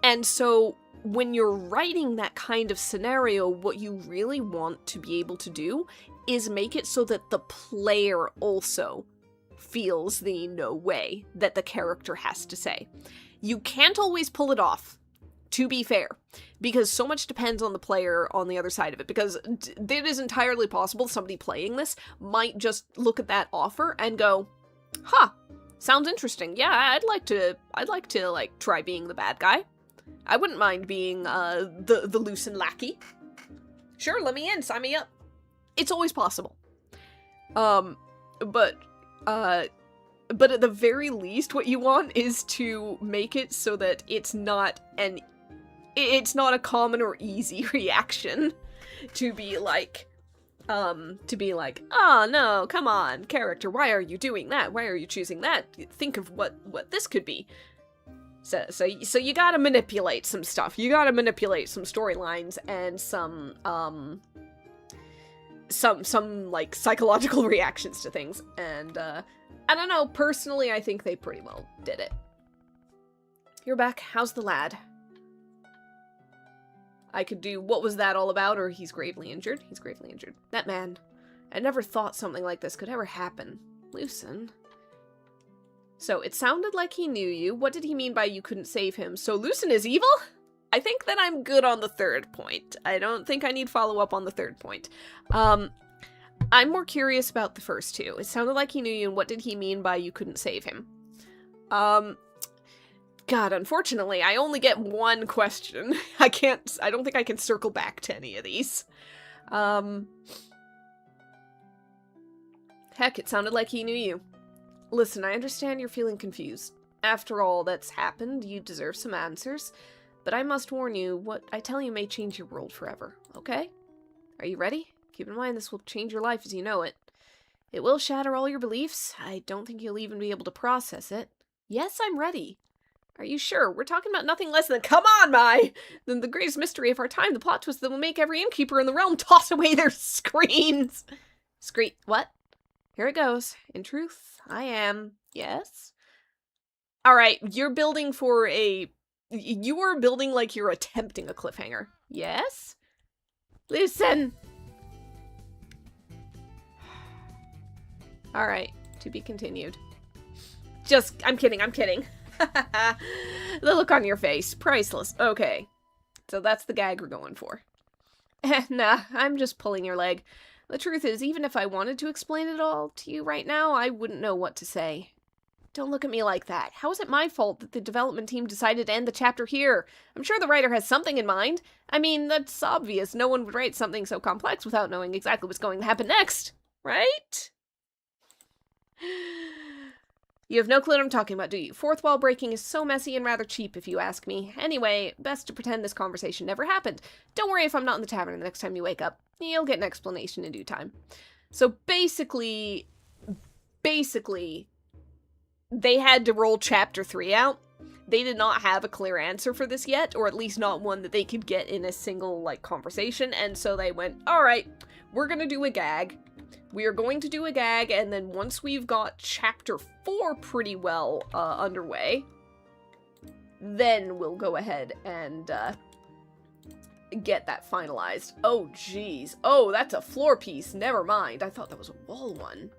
And so, when you're writing that kind of scenario, what you really want to be able to do is make it so that the player also feels the no way that the character has to say. You can't always pull it off, to be fair, because so much depends on the player on the other side of it, because it is entirely possible somebody playing this might just look at that offer and go, huh, sounds interesting. Yeah, I'd like to like try being the bad guy. I wouldn't mind being the Lucen lackey. Sure, let me in, sign me up. It's always possible. But at the very least, what you want is to make it so that it's not a common or easy reaction to be like, oh no, come on, character, why are you doing that? Why are you choosing that? Think of what this could be. So you gotta manipulate some stuff. You gotta manipulate some storylines and some like psychological reactions to things. And I don't know, personally I think they pretty well did it. You're back. How's the lad? I could do what was that all about, or he's gravely injured. He's gravely injured. That man. I never thought something like this could ever happen. Lucen. So, it sounded like he knew you. What did he mean by you couldn't save him? So, Lucen is evil? I think that I'm good on the third point. I don't think I need follow-up on the third point. I'm more curious about the first two. It sounded like he knew you, and what did he mean by you couldn't save him? God, unfortunately, I only get one question. I don't think I can circle back to any of these. Heck, it sounded like he knew you. Listen, I understand you're feeling confused. After all that's happened, you deserve some answers. But I must warn you, what I tell you may change your world forever, okay? Are you ready? Keep in mind this will change your life as you know it. It will shatter all your beliefs. I don't think you'll even be able to process it. Yes, I'm ready. Are you sure? We're talking about nothing less than, come on, than the greatest mystery of our time, the plot twist that will make every innkeeper in the realm toss away their screens. What? Here it goes. In truth, I am. Yes? Alright, you're building you are building like you're attempting a cliffhanger. Yes? Listen! Alright, to be continued. I'm kidding. The look on your face. Priceless. Okay. So that's the gag we're going for. Nah, I'm just pulling your leg. The truth is, even if I wanted to explain it all to you right now, I wouldn't know what to say. Don't look at me like that. How is it my fault that the development team decided to end the chapter here? I'm sure the writer has something in mind. I mean, that's obvious. No one would write something so complex without knowing exactly what's going to happen next. Right? You have no clue what I'm talking about, do you? Fourth wall breaking is so messy and rather cheap, if you ask me. Anyway, best to pretend this conversation never happened. Don't worry if I'm not in the tavern the next time you wake up. You'll get an explanation in due time. So basically, they had to roll Chapter 3 out. They did not have a clear answer for this yet, or at least not one that they could get in a single, conversation, and so they went, alright, we're gonna do a gag. We are going to do a gag, and then once we've got Chapter 4 pretty well underway, then we'll go ahead and get that finalized. Oh, jeez. Oh, that's a floor piece. Never mind. I thought that was a wall one.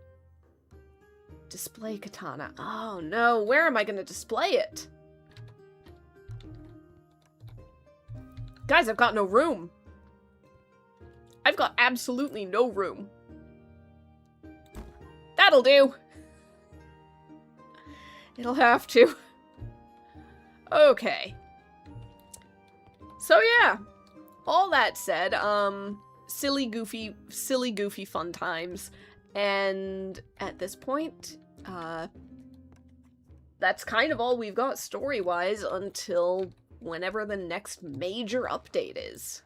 Display katana. Oh, no. Where am I going to display it? Guys, I've got no room. I've got absolutely no room. That'll do. It'll have to. Okay. So yeah, all that said, silly, goofy fun times. And at this point, that's kind of all we've got story-wise until whenever the next major update is.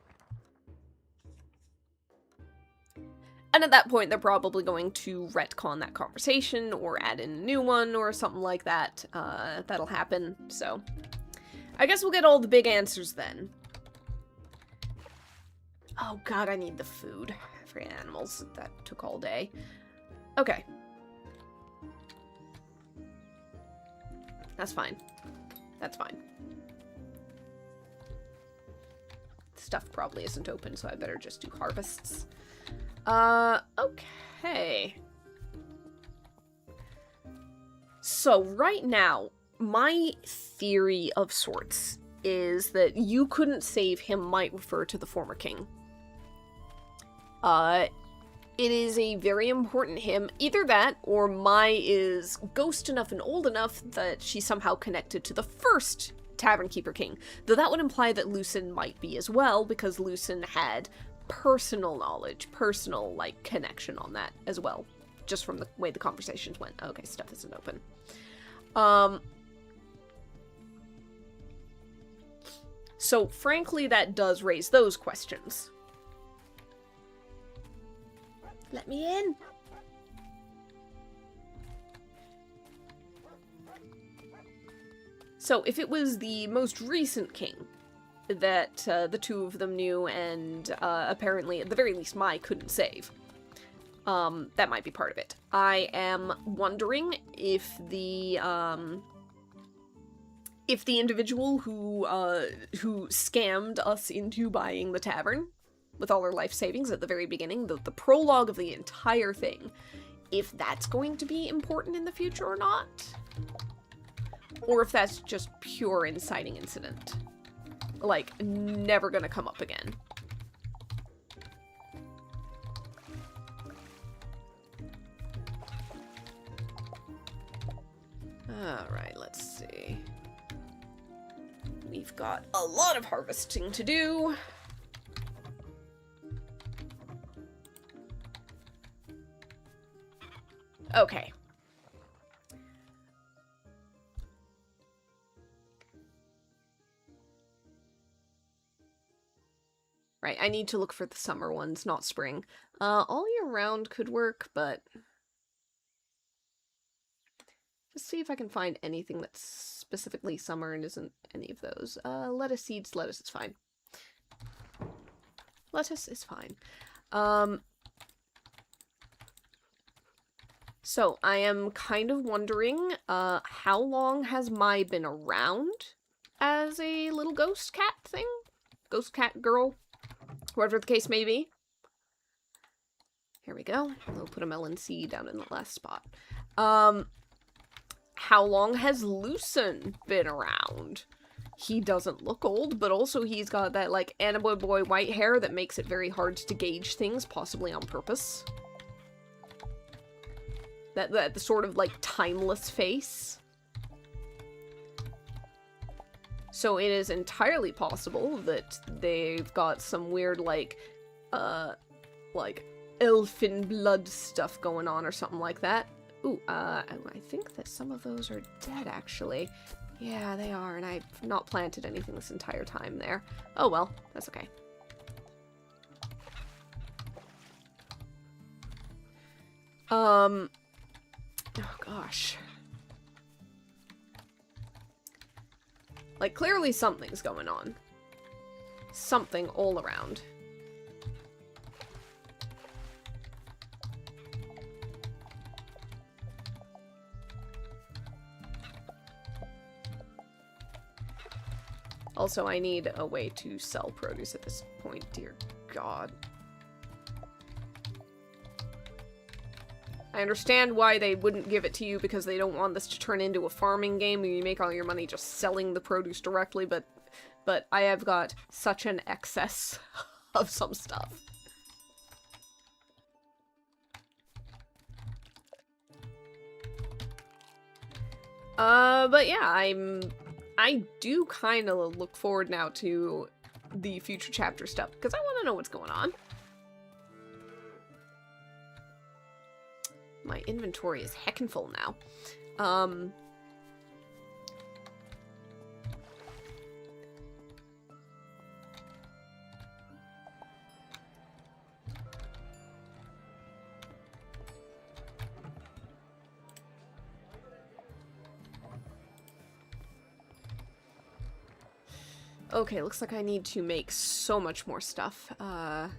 And at that point, they're probably going to retcon that conversation, or add in a new one, or something like that. That'll happen, so... I guess we'll get all the big answers then. Oh god, I need the food for animals. That took all day. Okay. That's fine. That's fine. Stuff probably isn't open, so I better just do harvests. Okay. So, right now, my theory of sorts is that you couldn't save him might refer to the former king. It is a very important him. Either that, or Mai is ghost enough and old enough that she's somehow connected to the first Tavern Keeper King. Though that would imply that Lucen might be as well, because Lucen had personal knowledge, personal, like, connection on that as well. Just from the way the conversations went. Okay, stuff isn't open. So, frankly, that does raise those questions. Let me in! So, if it was the most recent king that the two of them knew and apparently, at the very least, Mai couldn't save, that might be part of it. I am wondering if the individual who scammed us into buying the tavern with all our life savings at the very beginning, the prologue of the entire thing, if that's going to be important in the future or not. Or if that's just pure inciting incident. Like, never gonna come up again. Alright, let's see. We've got a lot of harvesting to do. Okay. Right, I need to look for the summer ones, not spring. All year round could work, but... just see if I can find anything that's specifically summer and isn't any of those. Lettuce seeds, lettuce is fine. Lettuce is fine. So, I am kind of wondering, how long has Mai been around as a little ghost cat thing? Ghost cat girl? Whatever the case may be. Here we go. We'll put a melon seed down in the last spot. How long has Lucen been around? He doesn't look old, but also he's got that, like, anime boy white hair that makes it very hard to gauge things, possibly on purpose. That sort of, like, timeless face. So it is entirely possible that they've got some weird, like elfin blood stuff going on or something like that. Ooh, I think that some of those are dead, actually. Yeah, they are, and I've not planted anything this entire time there. Oh well, that's okay. Oh gosh. Like, clearly something's going on. Something all around. Also, I need a way to sell produce at this point, dear God. I understand why they wouldn't give it to you because they don't want this to turn into a farming game where you make all your money just selling the produce directly, but I have got such an excess of some stuff. But yeah, I do kind of look forward now to the future chapter stuff, because I want to know what's going on. My inventory is heckin' full now. Okay, looks like I need to make so much more stuff. I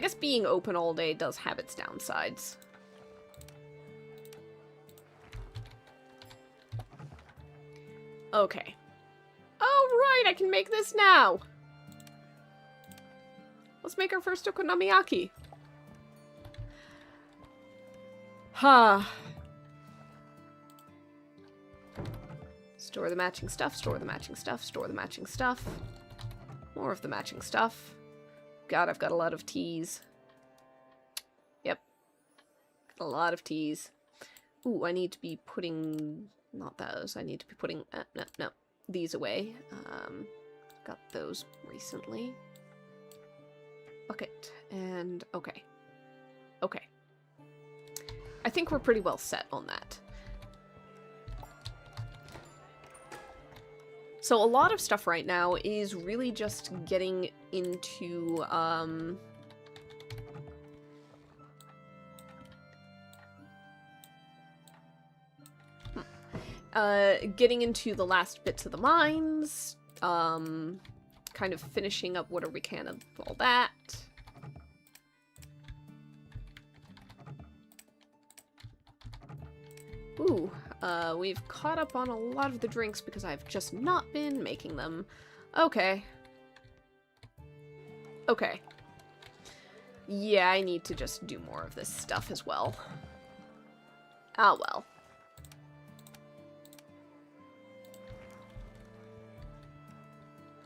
guess being open all day does have its downsides. Okay. Oh, right, I can make this now! Let's make our first okonomiyaki. Ha. Store the matching stuff, store the matching stuff, store the matching stuff. More of the matching stuff. God, I've got a lot of teas. Yep. Got a lot of teas. Ooh, I need to be putting... Not those. I need to be putting... no. These away. Got those recently. Bucket. And... Okay. Okay. I think we're pretty well set on that. So a lot of stuff right now is really just getting into, getting into the last bits of the mines, kind of finishing up whatever we can of all that. Ooh, we've caught up on a lot of the drinks because I've just not been making them. Okay. Okay. Yeah, I need to just do more of this stuff as well. Ah, well.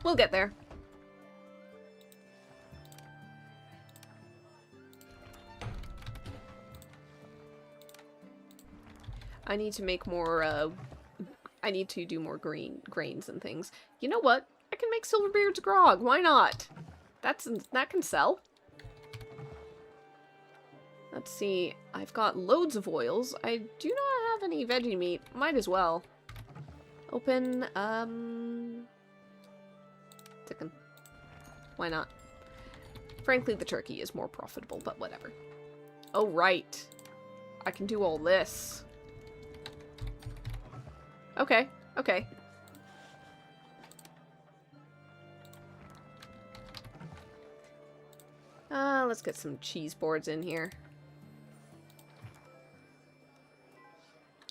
We'll get there. I need to make more, I need to do more grains and things. You know what? I can make Silverbeard's grog. Why not? That can sell. Let's see. I've got loads of oils. I do not have any veggie meat. Might as well. Open, chicken. Why not? Frankly, the turkey is more profitable, but whatever. Oh, right. I can do all this. Okay, okay. Let's get some cheese boards in here.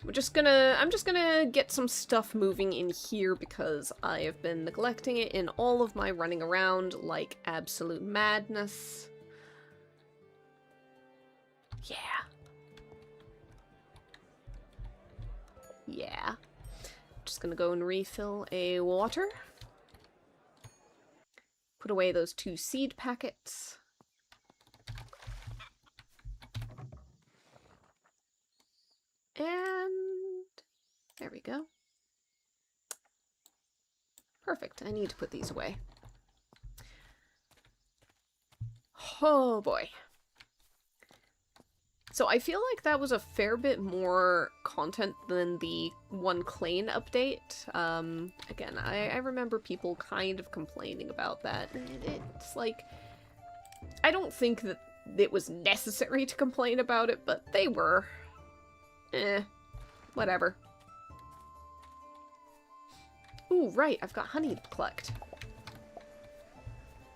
I'm just gonna get some stuff moving in here because I have been neglecting it in all of my running around like absolute madness. Yeah. Yeah. Just gonna go and refill a water. Put away those 2 seed packets. And there we go. Perfect. I need to put these away. Oh boy. So I feel like that was a fair bit more content than the one Clane update. Again, I remember people kind of complaining about that. It's like, I don't think that it was necessary to complain about it, but they were. Whatever. Ooh, right, I've got honey to collect.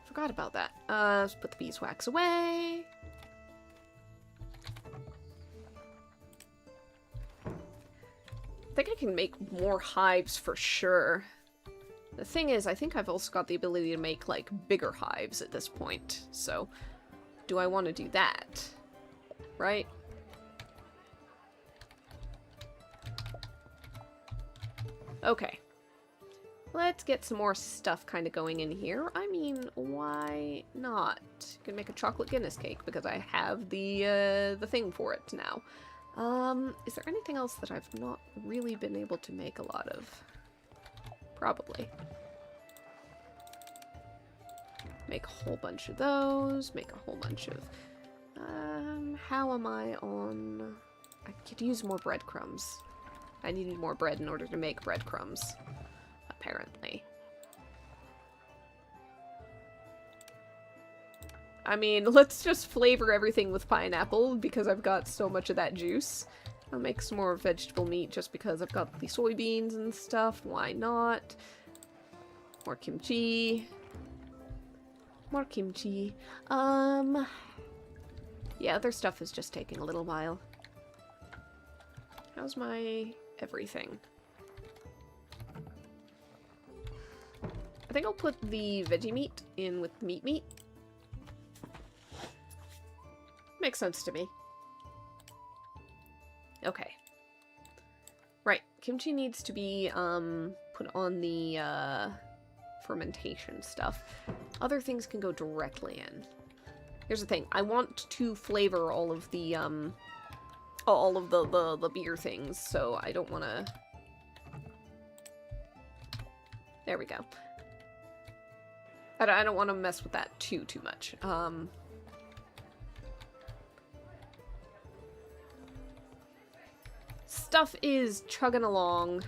Forgot about that. Let's put the beeswax away. I think I can make more hives for sure. The thing is, I think I've also got the ability to make, like, bigger hives at this point. So, do I want to do that? Right? Okay. Let's get some more stuff kind of going in here. I mean, why not? I can make a chocolate Guinness cake because I have the thing for it now. Is there anything else that I've not really been able to make a lot of? Probably. Make a whole bunch of those. Make a whole bunch of... how am I on... I could use more breadcrumbs. I needed more bread in order to make breadcrumbs, apparently. I mean, let's just flavor everything with pineapple because I've got so much of that juice. I'll make some more vegetable meat just because I've got the soybeans and stuff. Why not? More kimchi. More kimchi. Yeah, other stuff is just taking a little while. How's my everything? I think I'll put the veggie meat in with meat. Makes sense to me. Okay. Right, kimchi needs to be, put on the, fermentation stuff. Other things can go directly in. Here's the thing, I want to flavor all of the, the beer things, so I don't want to... There we go. I don't want to mess with that too much. Stuff is chugging along,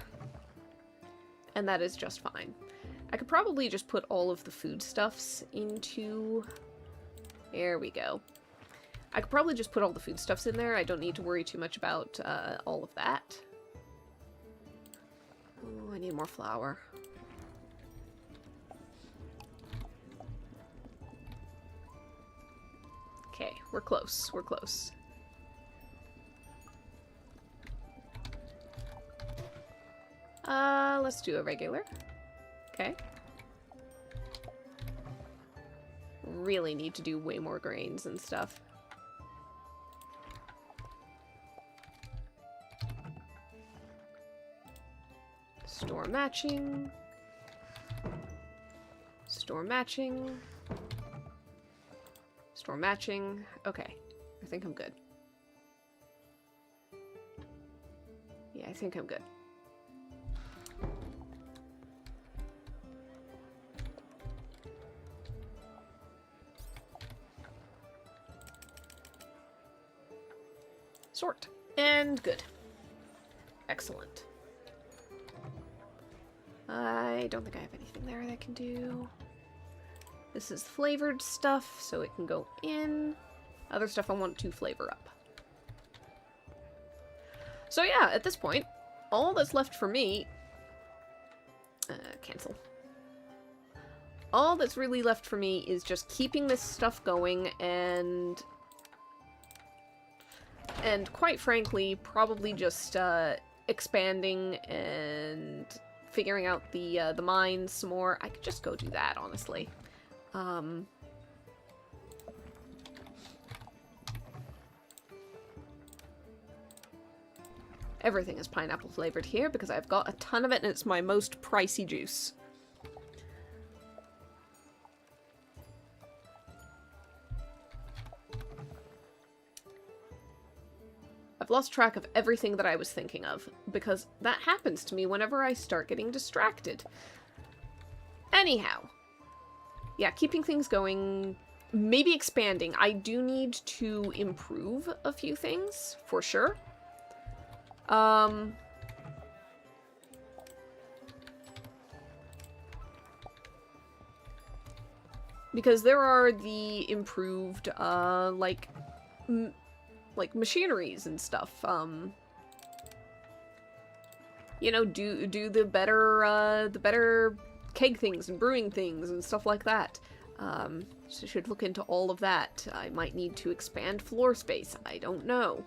and that is just fine. I could probably just put all of the foodstuffs into... There we go. I could probably just put all the foodstuffs in there. I don't need to worry too much about all of that. Oh, I need more flour. Okay, we're close. We're close. Let's do a regular. Okay. Really need to do way more grains and stuff. Store matching. Store matching. Store matching. Okay. I think I'm good. Yeah, I think I'm good. Sort. And good. Excellent. I don't think I have anything there that I can do. This is flavored stuff, so it can go in. Other stuff I want to flavor up. So yeah, at this point, all that's left for me... cancel. All that's really left for me is just keeping this stuff going and quite frankly, probably just expanding and figuring out the mines some more. I could just go do that, honestly. Everything is pineapple flavored here because I've got a ton of it and it's my most pricey juice. I've lost track of everything that I was thinking of, because that happens to me whenever I start getting distracted. Anyhow. Yeah, keeping things going, maybe expanding. I do need to improve a few things, for sure. Because there are the improved, like machineries and stuff. You know, do the better keg things and brewing things and stuff like that. So should look into all of that. I might need to expand floor space. I don't know.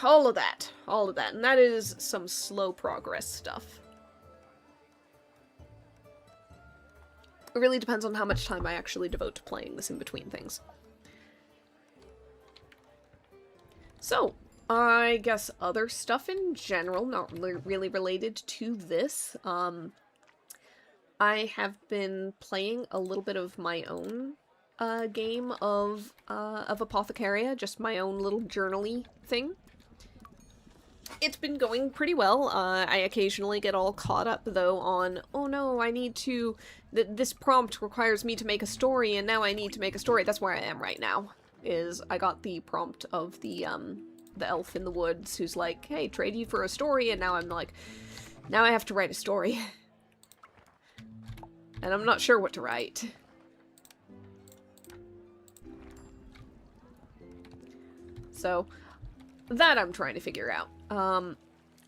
All of that. And that is some slow progress stuff. It really depends on how much time I actually devote to playing this in between things. So, I guess other stuff in general, not really related to this. I have been playing a little bit of my own game of Apothecaria, just my own little journal-y thing. it's been going pretty well. I occasionally get all caught up, though, on, oh no, I need to... this prompt requires me to make a story, and now I need to make a story. That's where I am right now, is I got the prompt of the elf in the woods who's like, hey, trade you for a story, and now I'm like, now I have to write a story. And I'm not sure what to write. So, that I'm trying to figure out.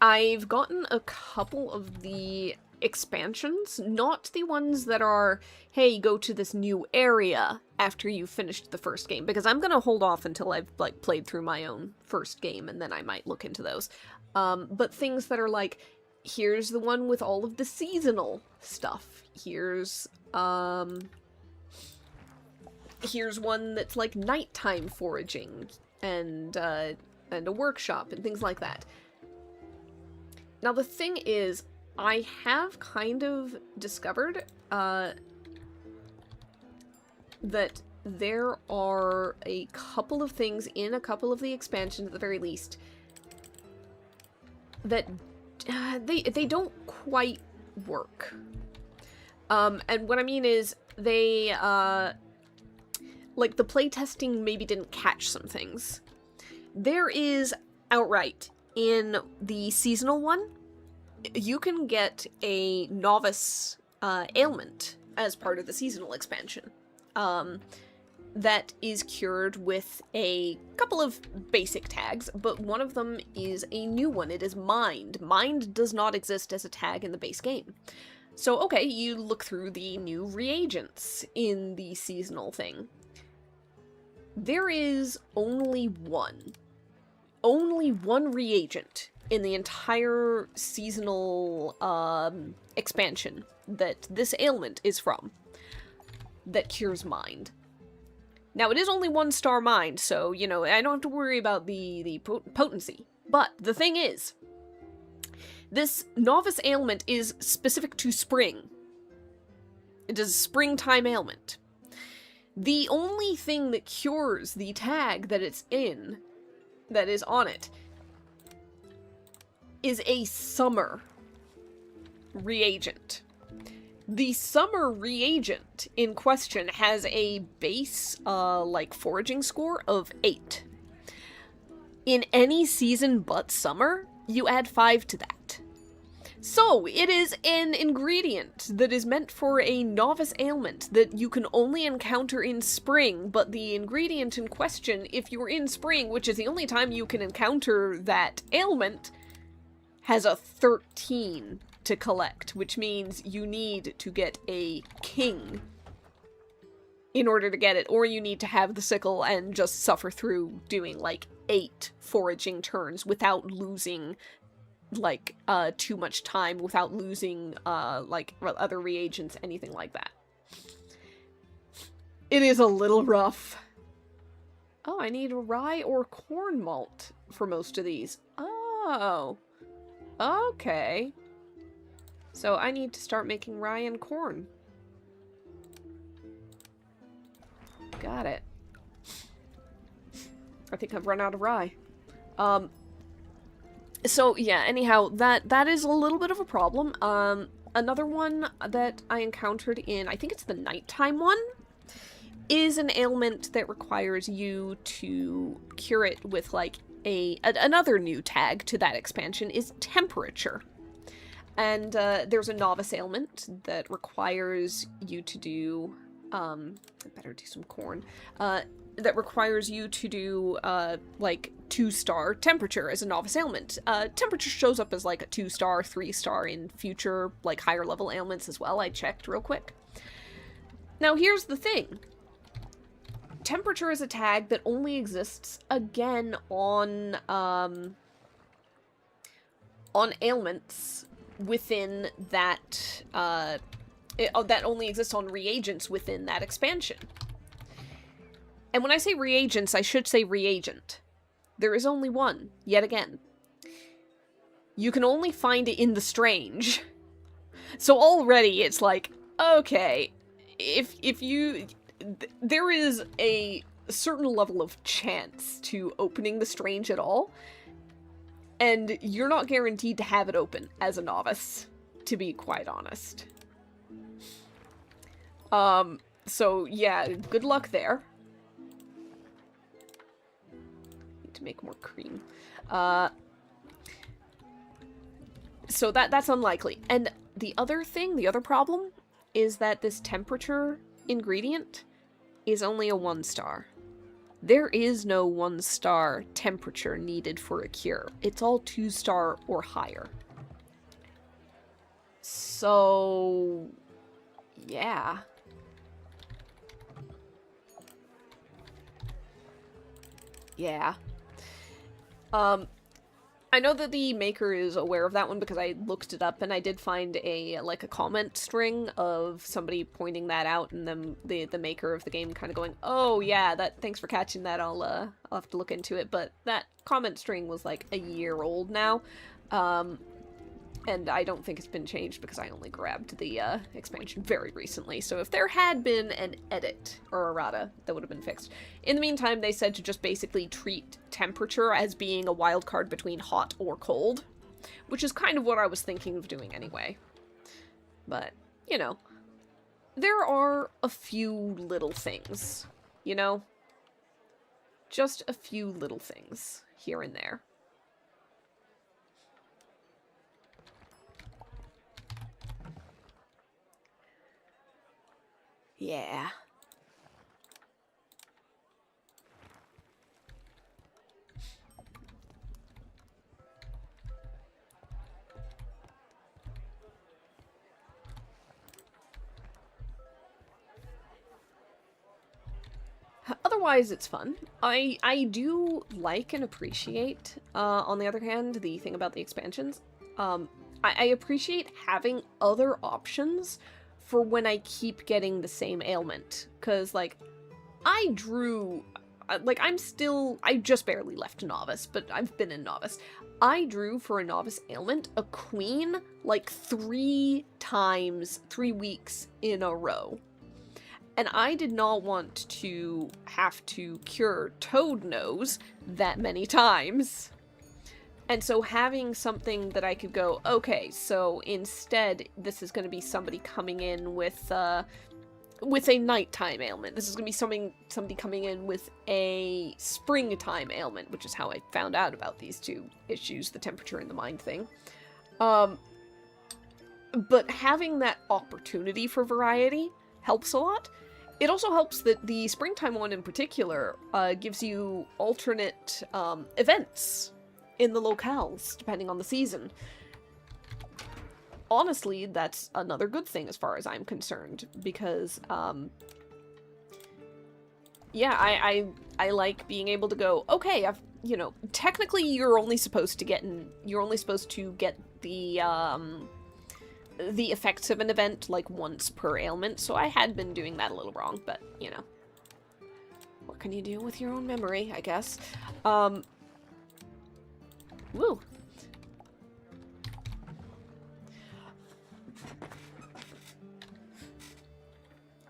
I've gotten a couple of the expansions, not the ones that are, hey, go to this new area after you've finished the first game, because I'm gonna hold off until I've, like, played through my own first game, and then I might look into those. But things that are like, here's the one with all of the seasonal stuff. Here's one that's like nighttime foraging, and a workshop, and things like that. Now, the thing is, I have kind of discovered, that there are a couple of things in a couple of the expansions, at the very least, that they don't quite work. And what I mean is, they, like, the playtesting maybe didn't catch some things. There is, outright, in the seasonal one, you can get a novice ailment as part of the seasonal expansion. That is cured with a couple of basic tags, but one of them is a new one. It is Mind. Mind does not exist as a tag in the base game. So, okay, you look through the new reagents in the seasonal thing. There is only one reagent in the entire seasonal expansion that this ailment is from that cures Mind. Now, it is only 1-star Mind, so, you know, I don't have to worry about the potency. But the thing is, this novice ailment is specific to spring. It is a springtime ailment. The only thing that cures the tag that it's in, that is on it, is a summer reagent. The summer reagent in question has a base, like, foraging score of 8. In any season but summer, you add 5 to that. So, it is an ingredient that is meant for a novice ailment that you can only encounter in spring, but the ingredient in question, if you're in spring, which is the only time you can encounter that ailment, has a 13 to collect, which means you need to get a king in order to get it, or you need to have the sickle and just suffer through doing, like, 8 foraging turns without losing, like, too much time, without losing, like, other reagents, anything like that. It is a little rough. Oh, I need rye or corn malt for most of these. Oh. Okay. So I need to start making rye and corn. Got it. I think I've run out of rye. So yeah, anyhow, that is a little bit of a problem. Another one that I encountered in, I think it's the nighttime one, is an ailment that requires you to cure it with, like, another new tag to that expansion is temperature. And there's a novice ailment that requires you to do, I better do some corn, that requires you to do, like, 2-star temperature as a novice ailment. Temperature shows up as, like, a 2-star, 3-star in future, like, higher level ailments as well. I checked real quick. Now, here's the thing. Temperature is a tag that only exists, again, on ailments within that, that only exists on reagents within that expansion. And when I say reagents, I should say reagent. There is only one, yet again. You can only find it in the strange. So already it's like, okay, if you... there is a certain level of chance to opening the strange at all. And you're not guaranteed to have it open as a novice, to be quite honest. So yeah, good luck there. Need to make more cream. So that's unlikely. And the other thing, the other problem, is that this temperature ingredient is only a 1-star. There is no 1-star temperature needed for a cure. It's all 2-star or higher. So, yeah. Yeah. I know that the maker is aware of that one because I looked it up and I did find a comment string of somebody pointing that out and then the maker of the game kind of going, "Oh yeah, thanks for catching that. I'll have to look into it." But that comment string was like a year old now. And I don't think it's been changed because I only grabbed the expansion very recently. So if there had been an edit or errata, that would have been fixed. In the meantime, they said to just basically treat temperature as being a wild card between hot or cold, which is kind of what I was thinking of doing anyway. But, you know, there are a few little things, you know? Just a few little things here and there. Yeah. Otherwise, it's fun. I do like and appreciate, on the other hand, the thing about the expansions. I appreciate having other options for when I keep getting the same ailment. Because, like, I drew... Like, I just barely left Novice, but I've been in Novice. I drew for a Novice ailment a queen, like, 3 times, 3 weeks in a row. And I did not want to have to cure Toad Nose that many times. And so having something that I could go, okay, so instead this is going to be somebody coming in with a nighttime ailment. This is going to be somebody coming in with a springtime ailment, which is how I found out about these two issues, the temperature and the mind thing. But having that opportunity for variety helps a lot. It also helps that the springtime one in particular gives you alternate events in the locales, depending on the season. Honestly, that's another good thing as far as I'm concerned, because, yeah, I like being able to go, okay, you know, technically you're only supposed to get the effects of an event, like, once per ailment, so I had been doing that a little wrong, but, you know. What can you do with your own memory, I guess? Woo!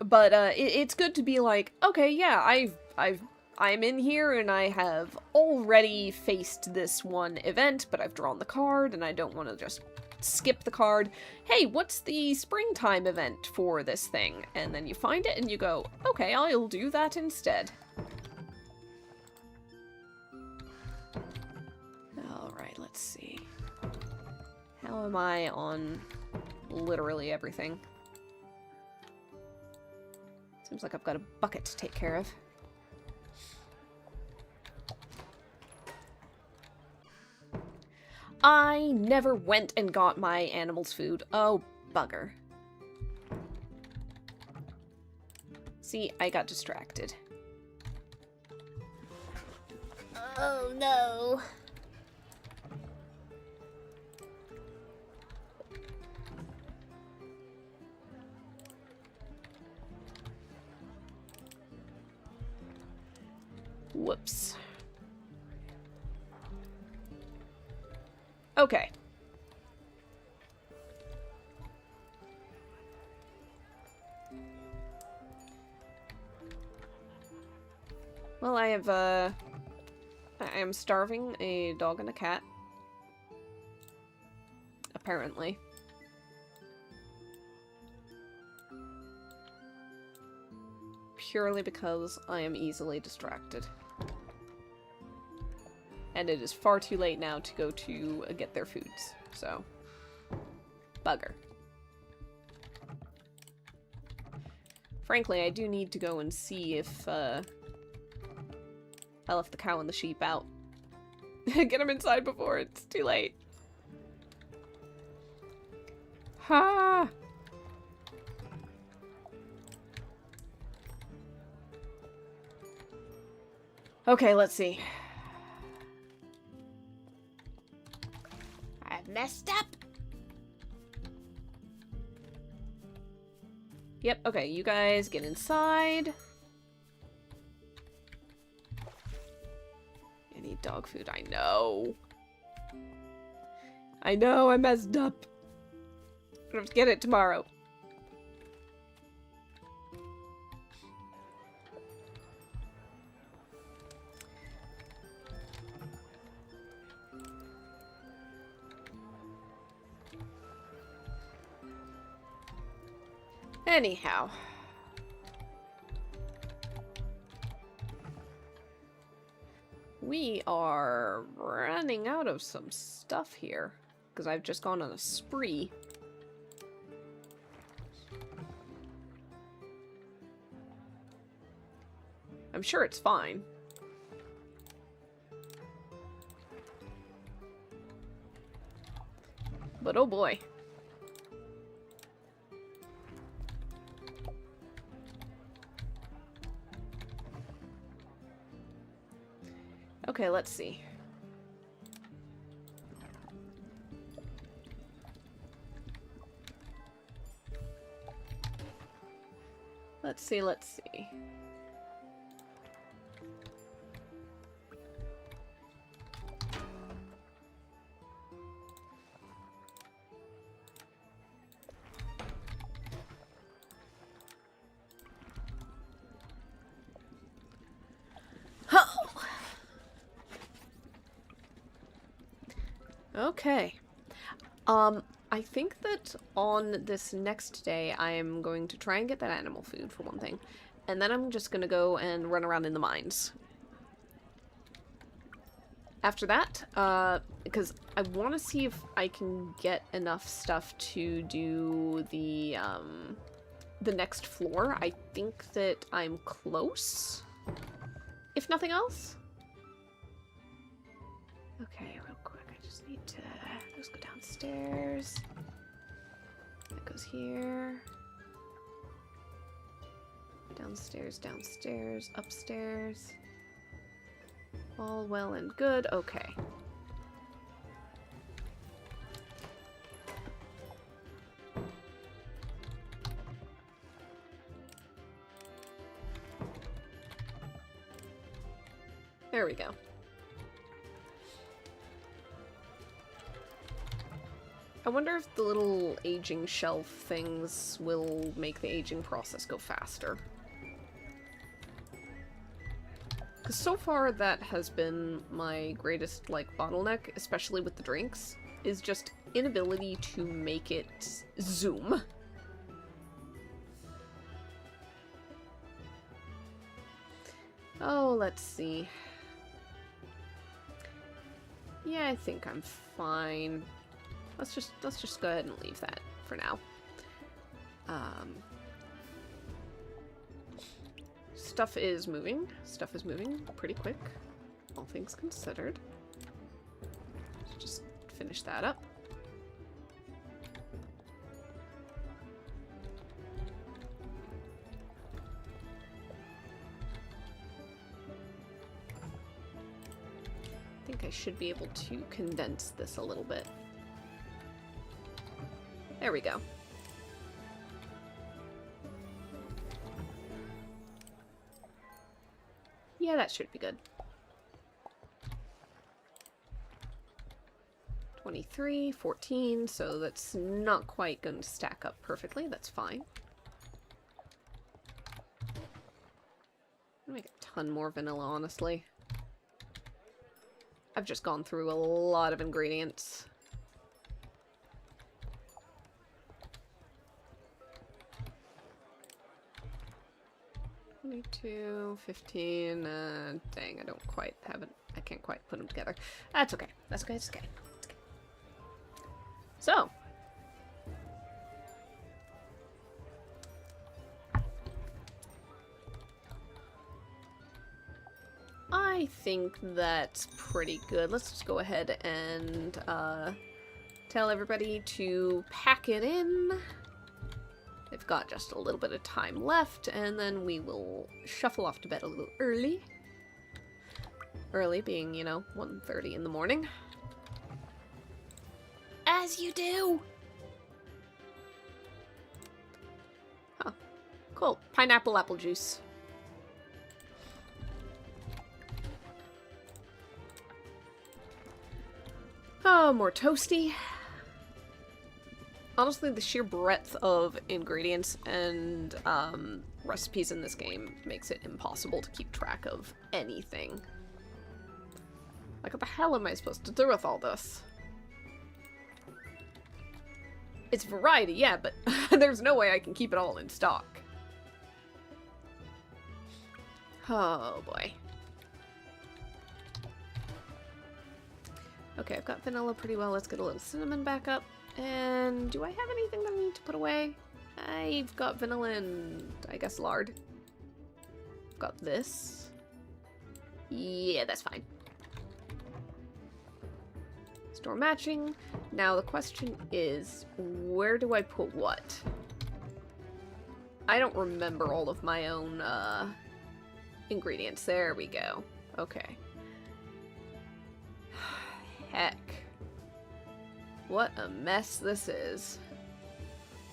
But, it's good to be like, okay, yeah, I'm in here and I have already faced this one event, but I've drawn the card and I don't want to just skip the card. Hey, what's the springtime event for this thing? And then you find it and you go, okay, I'll do that instead. Alright, let's see. How am I on literally everything? Seems like I've got a bucket to take care of. I never went and got my animals' food. Oh, bugger. See, I got distracted. Oh, no. Whoops. Okay. Well, I am starving a dog and a cat. apparently. Purely because I am easily distracted. And it is far too late now to go to get their foods, so... Bugger. Frankly, I do need to go and see if, I left the cow and the sheep out. Get them inside before it's too late. Ha! Okay, let's see. I've messed up. Yep, okay, you guys get inside. I need dog food, I know. I know, I messed up. I'm gonna have to get it tomorrow. Anyhow. We are running out of some stuff here, because I've just gone on a spree. I'm sure it's fine. But oh boy. Okay, let's see. Let's see, let's see. Okay. I think that on this next day, I am going to try and get that animal food, for one thing. And then I'm just gonna go and run around in the mines. After that, because I want to see if I can get enough stuff to do the next floor. I think that I'm close, if nothing else. Okay, real quick, I just need to just go downstairs. That goes here. Downstairs, downstairs, upstairs. All well and good. Okay. There we go. I wonder if the little aging shelf things will make the aging process go faster. Because so far that has been my greatest, like, bottleneck, especially with the drinks, is just inability to make it zoom. Oh, let's see. Yeah, I think I'm fine. Let's just go ahead and leave that for now. Stuff is moving. Stuff is moving pretty quick, all things considered. Let's just finish that up. I think I should be able to condense this a little bit. There we go. Yeah, that should be good. 23, 14, so that's not quite going to stack up perfectly. That's fine. I'll make a ton more vanilla, honestly. I've just gone through a lot of ingredients. 22, 15, dang, I don't quite have it. I can't quite put them together. That's okay. That's okay. It's okay. It's okay. So. I think that's pretty good. Let's just go ahead and tell everybody to pack it in. They've got just a little bit of time left, and then we will shuffle off to bed a little early. Early being, you know, 1:30 in the morning. As you do! Huh. Cool. Pineapple apple juice. Oh, more toasty. Honestly, the sheer breadth of ingredients and recipes in this game makes it impossible to keep track of anything. Like, what the hell am I supposed to do with all this? It's variety, yeah, but there's no way I can keep it all in stock. Oh, boy. Okay, I've got vanilla pretty well. Let's get a little cinnamon back up. And do I have anything that I need to put away? I've got vanilla and, I guess, lard. Got this. Yeah, that's fine. Store matching. Now the question is, where do I put what? I don't remember all of my own ingredients. There we go. Okay. Heck. What a mess this is.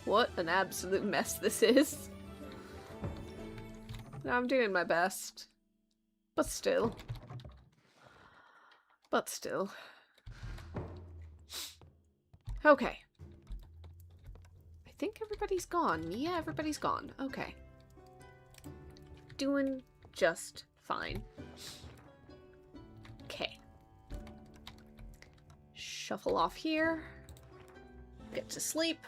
What an absolute mess this is. I'm doing my best. But still. But still. Okay. I think everybody's gone. Yeah, everybody's gone. Okay. Doing just fine. Okay. Shuffle off here. Get to sleep.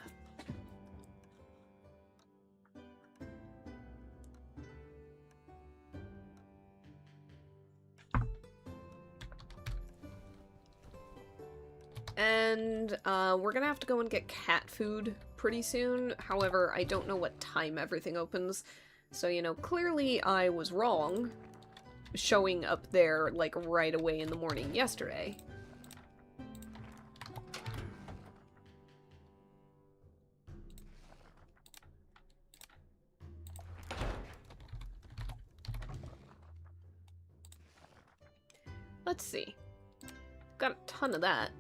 And we're gonna have to go and get cat food pretty soon. However, I don't know what time everything opens. So, you know, clearly I was wrong showing up there, like, right away in the morning yesterday. Let's see. Got a ton of that.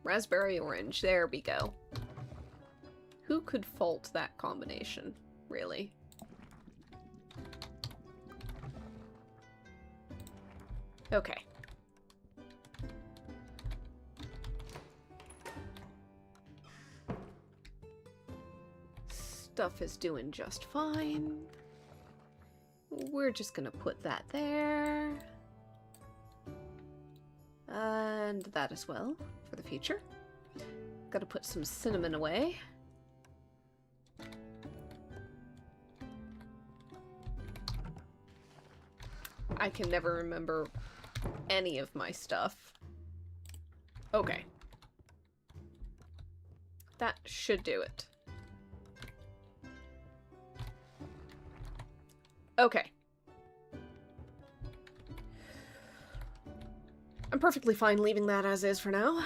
Raspberry orange, there we go. Who could fault that combination, really? Okay. Stuff is doing just fine. We're just gonna put that there. And that as well, for the future. Gotta put some cinnamon away. I can never remember any of my stuff. Okay. That should do it. Okay. I'm perfectly fine leaving that as is for now.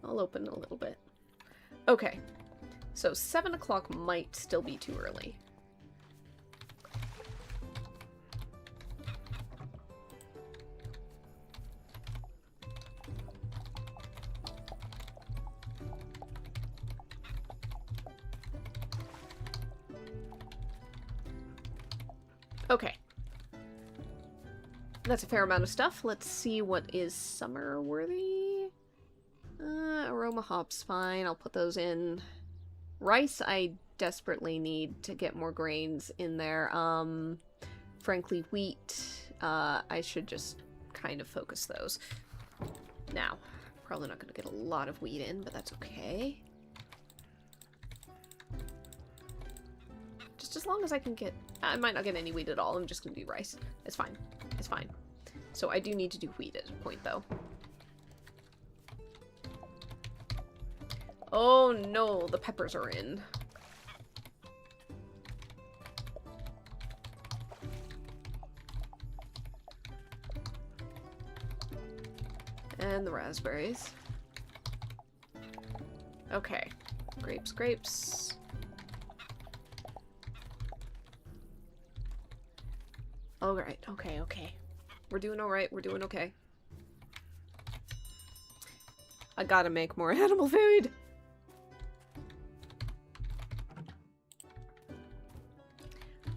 I'll open a little bit. Okay. So 7 o'clock might still be too early. Okay. That's a fair amount of stuff. Let's see what is summer worthy. Aroma hops, fine. I'll put those in. Rice, I desperately need to get more grains in there. Frankly, wheat, I should just kind of focus those. Now, probably not going to get a lot of wheat in, but that's okay. Just Just as long as I can get... I might not get any wheat at all. I'm just going to do rice. It's fine. It's fine. So I do need to do wheat at a point, though. Oh no, the peppers are in. And the raspberries. Okay. Grapes, grapes. Alright, okay, okay. We're doing alright, we're doing okay. I gotta make more animal food!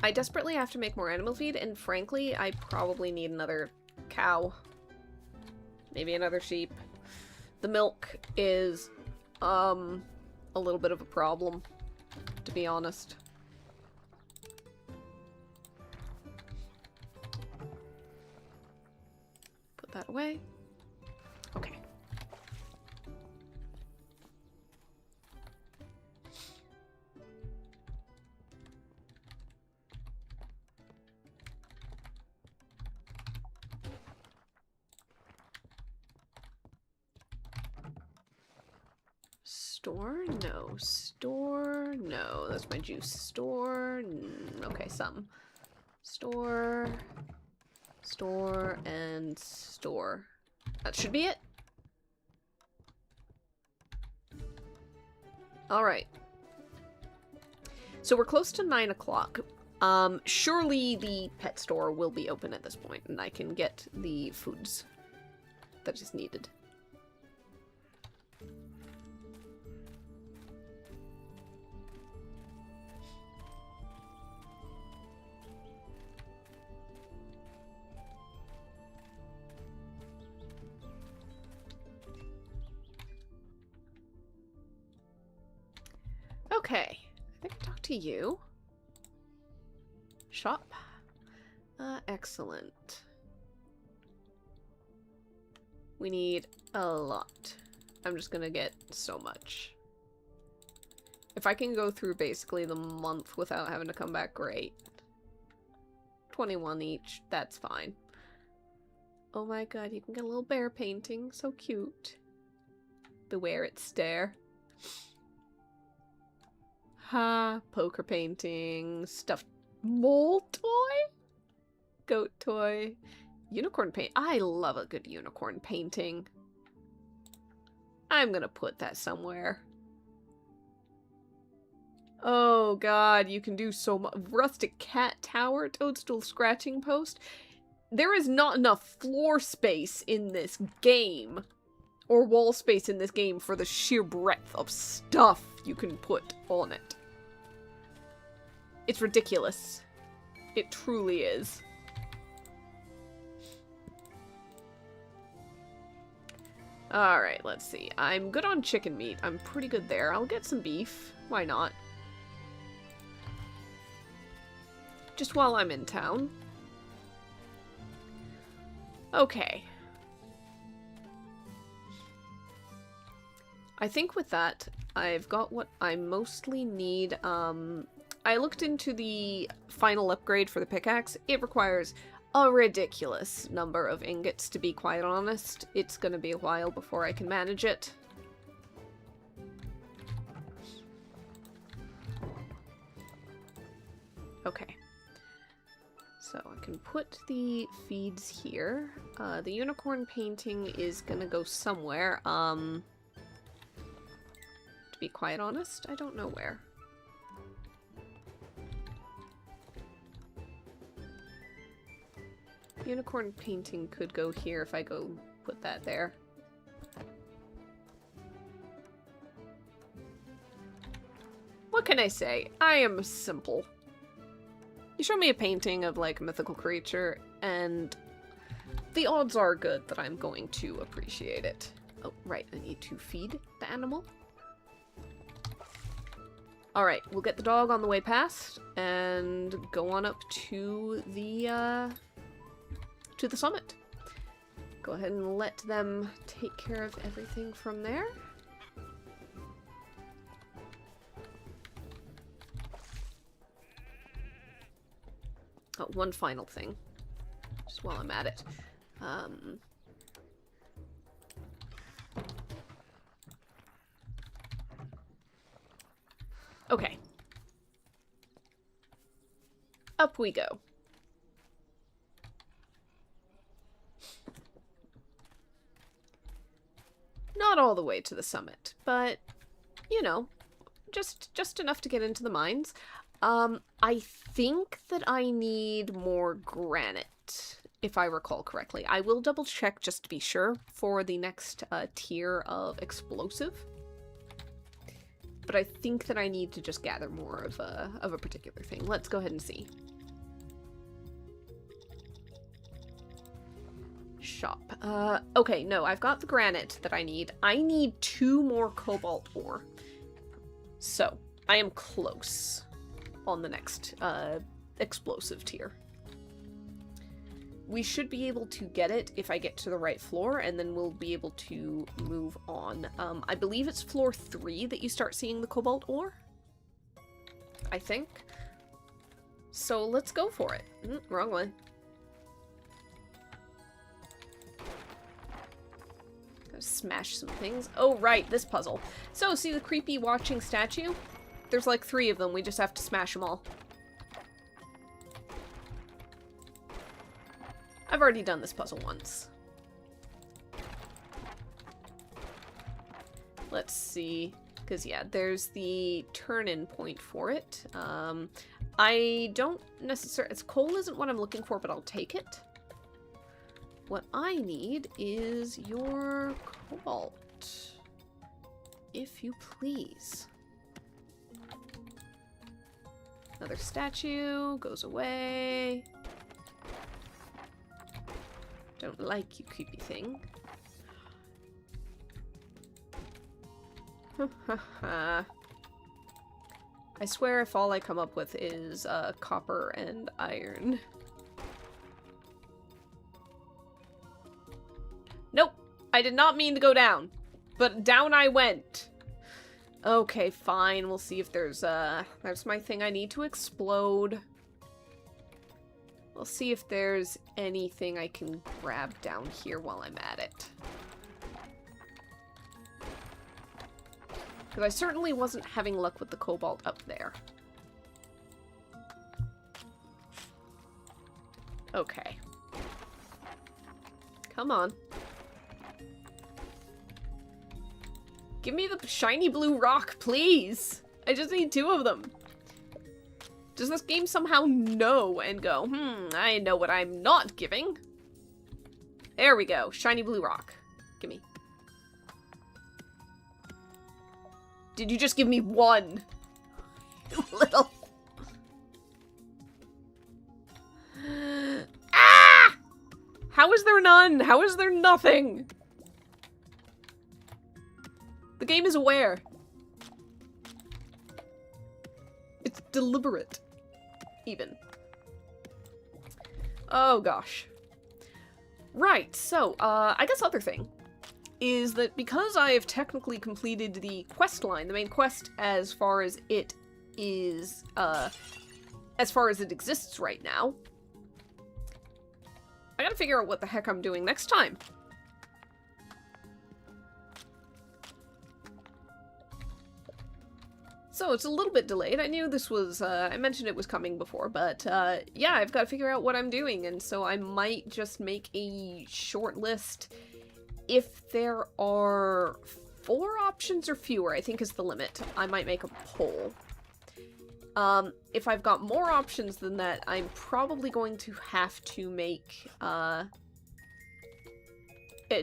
I desperately have to make more animal feed, and frankly, I probably need another cow. Maybe another sheep. The milk is, a little bit of a problem, to be honest. Put that away. Okay. Store? No. Store? No. That's my juice. Store? Okay, some. Store. Store and store. That should be it. Alright. So we're close to 9 o'clock. Surely the pet store will be open at this point, and I can get the foods that is needed. Okay, I think I talked to you. Shop. Excellent. We need a lot. I'm just gonna get so much. If I can go through basically the month without having to come back, great. 21 each, that's fine. Oh my god, you can get a little bear painting. So cute. Beware its stare. Ha, poker painting, stuffed mole toy, goat toy, unicorn paint. I love a good unicorn painting. I'm gonna put that somewhere. Oh god, you can do so much. Rustic cat tower, toadstool scratching post. There is not enough floor space in this game, or wall space in this game, for the sheer breadth of stuff you can put on it. It's ridiculous. It truly is. Alright, let's see. I'm good on chicken meat. I'm pretty good there. I'll get some beef. Why not? Just while I'm in town. Okay. I think with that, I've got what I mostly need. I looked into the final upgrade for the pickaxe. It requires a ridiculous number of ingots, to be quite honest. It's gonna be a while before I can manage it. Okay. So I can put the feeds here. The unicorn painting is gonna go somewhere. To be quite honest, I don't know where. Unicorn painting could go here if I go put that there. What can I say? I am simple. You show me a painting of, like, a mythical creature, and the odds are good that I'm going to appreciate it. Oh, right, I need to feed the animal. Alright, we'll get the dog on the way past, and go on up to the summit. Go ahead and let them take care of everything from there. Oh, one final thing. Just while I'm at it. Okay. Up we go. Not all the way to the summit, but, you know, just enough to get into the mines. I think that I need more granite, if I recall correctly. I will double check just to be sure for the next tier of explosive. But I think that I need to just gather more of a particular thing. Let's go ahead and see. Shop. Okay, no, I've got the granite that I need. I need 2 more cobalt ore. So, I am close on the next explosive tier. We should be able to get it if I get to the right floor, and then we'll be able to move on. I believe it's floor 3 that you start seeing the cobalt ore. I think. So let's go for it. Wrong one. Gotta smash some things. Oh, right, this puzzle. So, see the creepy watching statue? There's like 3 of them. We just have to smash them all. I've already done this puzzle once. Let's see. Because, yeah, there's the turn-in point for it. I don't necessarily... Coal isn't what I'm looking for, but I'll take it. What I need is your cobalt. If you please. Another statue goes away. Don't like you, creepy thing. I swear if all I come up with is copper and iron. Nope! I did not mean to go down. But down I went. Okay, fine. We'll see if there's my thing I need to explode. We'll see if there's anything I can grab down here while I'm at it. Because I certainly wasn't having luck with the cobalt up there. Okay. Come on. Give me the shiny blue rock, please! I just need 2 of them. Does this game somehow know and go, I know what I'm not giving? There we go. Shiny blue rock. Gimme. Did you just give me 1? Little... Ah! How is there none? How is there nothing? The game is aware. It's deliberate. Even. Oh gosh. Right, so, I guess other thing is that because I have technically completed the quest line, the main quest as far as it is, as far as it exists right now, I gotta figure out what the heck I'm doing next time. So it's a little bit delayed. I knew this was, I mentioned it was coming before, but yeah, I've got to figure out what I'm doing, and so I might just make a short list. If there are 4 options or fewer, I think is the limit, I might make a poll. If I've got more options than that, I'm probably going to have to make,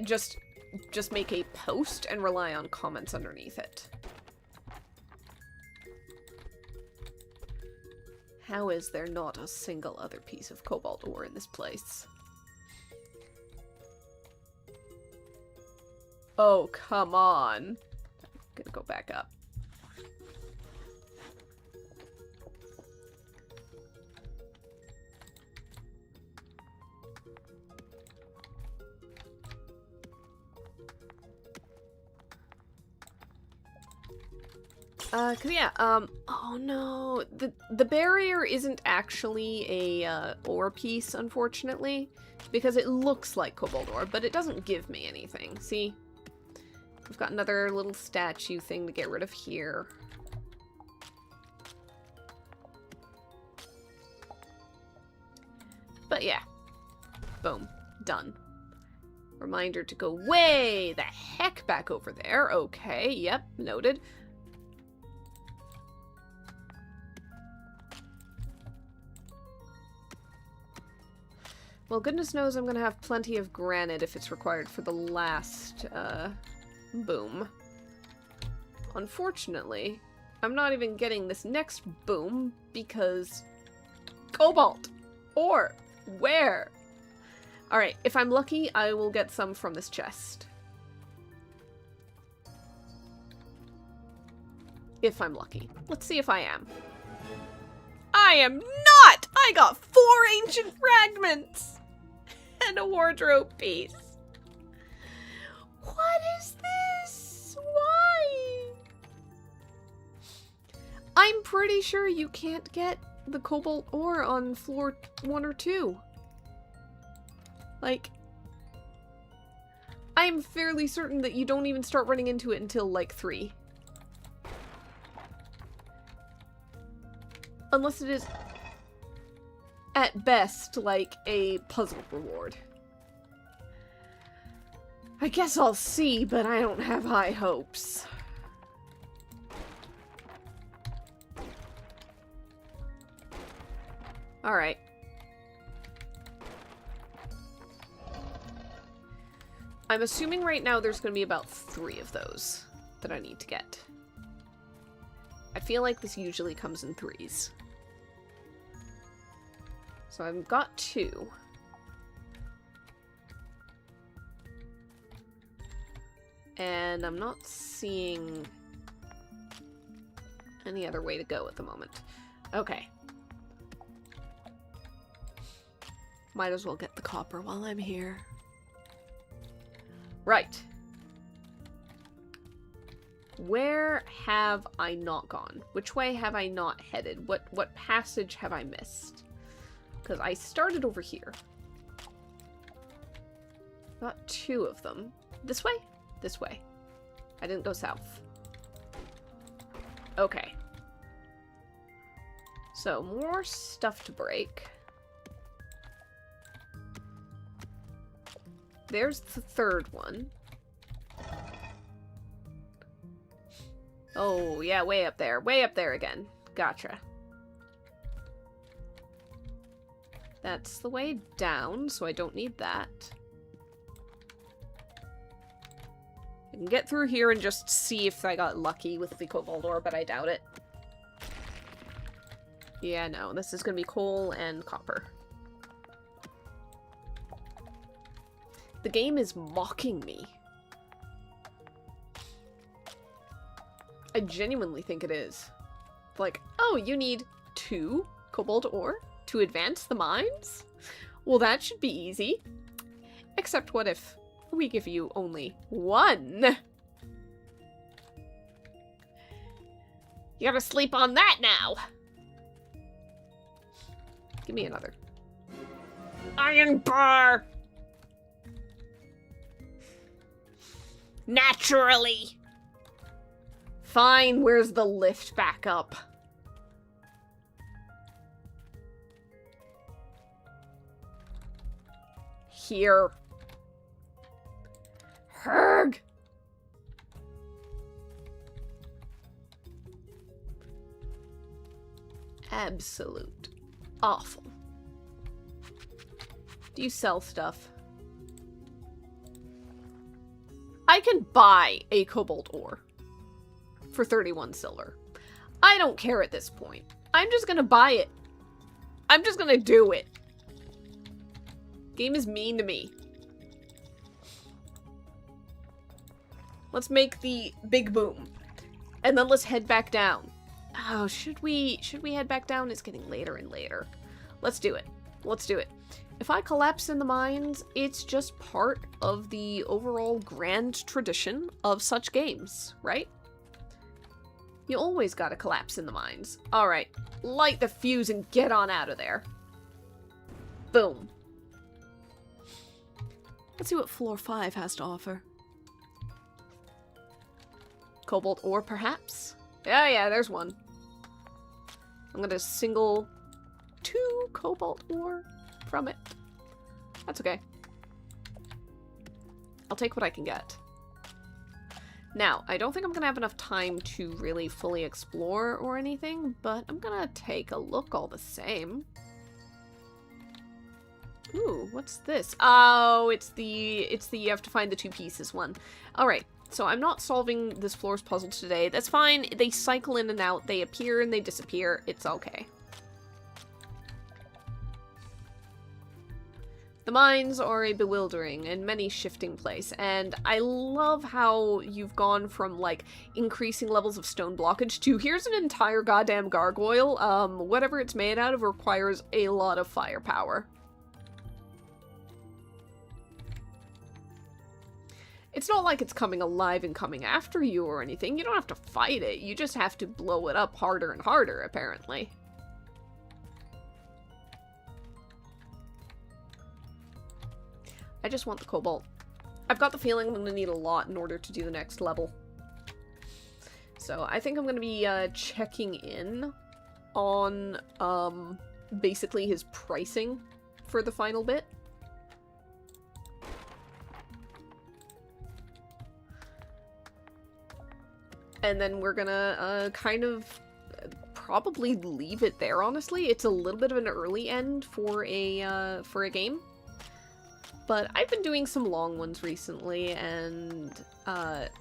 just make a post and rely on comments underneath it. How is there not a single other piece of cobalt ore in this place? Oh, come on. I'm gonna go back up. Cause yeah, oh no, the barrier isn't actually a, ore piece, unfortunately, because it looks like cobalt ore, but it doesn't give me anything, see? We've got another little statue thing to get rid of here. But yeah, boom, done. Reminder to go way the heck back over there. Okay, yep, noted. Well, goodness knows I'm gonna have plenty of granite if it's required for the last, boom. Unfortunately, I'm not even getting this next boom because... Cobalt! Ore! Where? Alright, if I'm lucky, I will get some from this chest. If I'm lucky. Let's see if I am. I am not! I got 4 ancient fragments! And a wardrobe piece. What is this? Why? I'm pretty sure you can't get the cobalt ore on floor 1 or 2. Like, I'm fairly certain that you don't even start running into it until, like, 3. Unless it is, at best, like, a puzzle reward. I guess I'll see, but I don't have high hopes. Alright. I'm assuming right now there's going to be about 3 of those that I need to get. I feel like this usually comes in 3s. So I've got 2. And I'm not seeing any other way to go at the moment. Okay. Might as well get the copper while I'm here. Right. Where have I not gone? Which way have I not headed? What passage have I missed? Because I started over here. Got 2 of them. This way? This way. I didn't go south. Okay. So, more stuff to break. There's the 3rd one. Oh, yeah, way up there. Way up there again. Gotcha. That's the way down, so I don't need that. I can get through here and just see if I got lucky with the cobalt ore, but I doubt it. Yeah, no, this is gonna be coal and copper. The game is mocking me. I genuinely think it is. Like, oh, you need 2 cobalt ore to advance the mines? Well, that should be easy. Except what if we give you only 1? You gotta sleep on that now. Give me another. Iron bar! Naturally! Fine, where's the lift back up? Here. Herg! Absolute awful. Do you sell stuff? I can buy a cobalt ore for 31 silver. I don't care at this point. I'm just gonna buy it. I'm just gonna do it. Game is mean to me. Let's make the big boom. And then let's head back down. Oh, should we head back down? It's getting later and later. Let's do it. Let's do it. If I collapse in the mines, it's just part of the overall grand tradition of such games, right? You always gotta collapse in the mines. Alright, light the fuse and get on out of there. Boom. Let's see what floor 5 has to offer. Cobalt ore, perhaps? Yeah, there's one. I'm gonna single 2 cobalt ore from it. That's okay. I'll take what I can get. Now, I don't think I'm gonna have enough time to really fully explore or anything, but I'm gonna take a look all the same. Ooh, what's this? Oh, it's the you have to find the 2 pieces one. Alright, so I'm not solving this floor's puzzle today. That's fine. They cycle in and out. They appear and they disappear. It's okay. The mines are a bewildering and many shifting place, and I love how you've gone from, like, increasing levels of stone blockage to here's an entire goddamn gargoyle. Whatever it's made out of requires a lot of firepower. It's not like it's coming alive and coming after you or anything. You don't have to fight it. You just have to blow it up harder and harder, apparently. I just want the cobalt. I've got the feeling I'm going to need a lot in order to do the next level. So I think I'm going to be checking in on basically his pricing for the final bit. And then we're gonna kind of probably leave it there, honestly. It's a little bit of an early end for a game. But I've been doing some long ones recently, and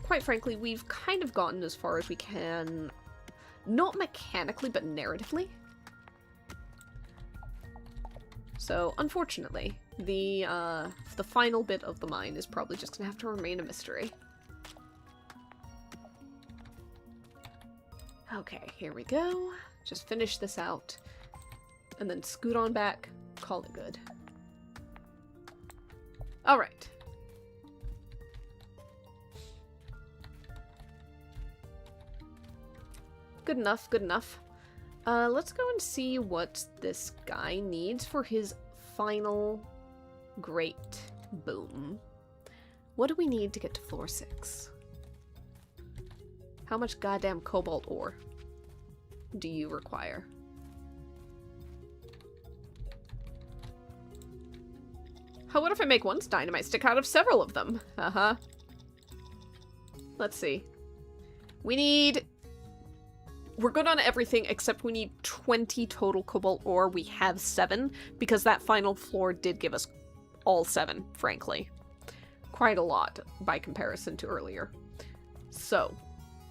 quite frankly, we've kind of gotten as far as we can, not mechanically, but narratively. So, unfortunately, the final bit of the mine is probably just gonna have to remain a mystery. Okay, here we go. Just finish this out, and then scoot on back, call it good. Alright. Good enough, good enough. Let's go and see what this guy needs for his final great boom. What do we need to get to floor 6? How much goddamn cobalt ore do you require? What if I make one dynamite stick out of several of them? Let's see. We're good on everything except we need 20 total cobalt ore. We have 7 because that final floor did give us all 7, frankly. Quite a lot by comparison to earlier. So,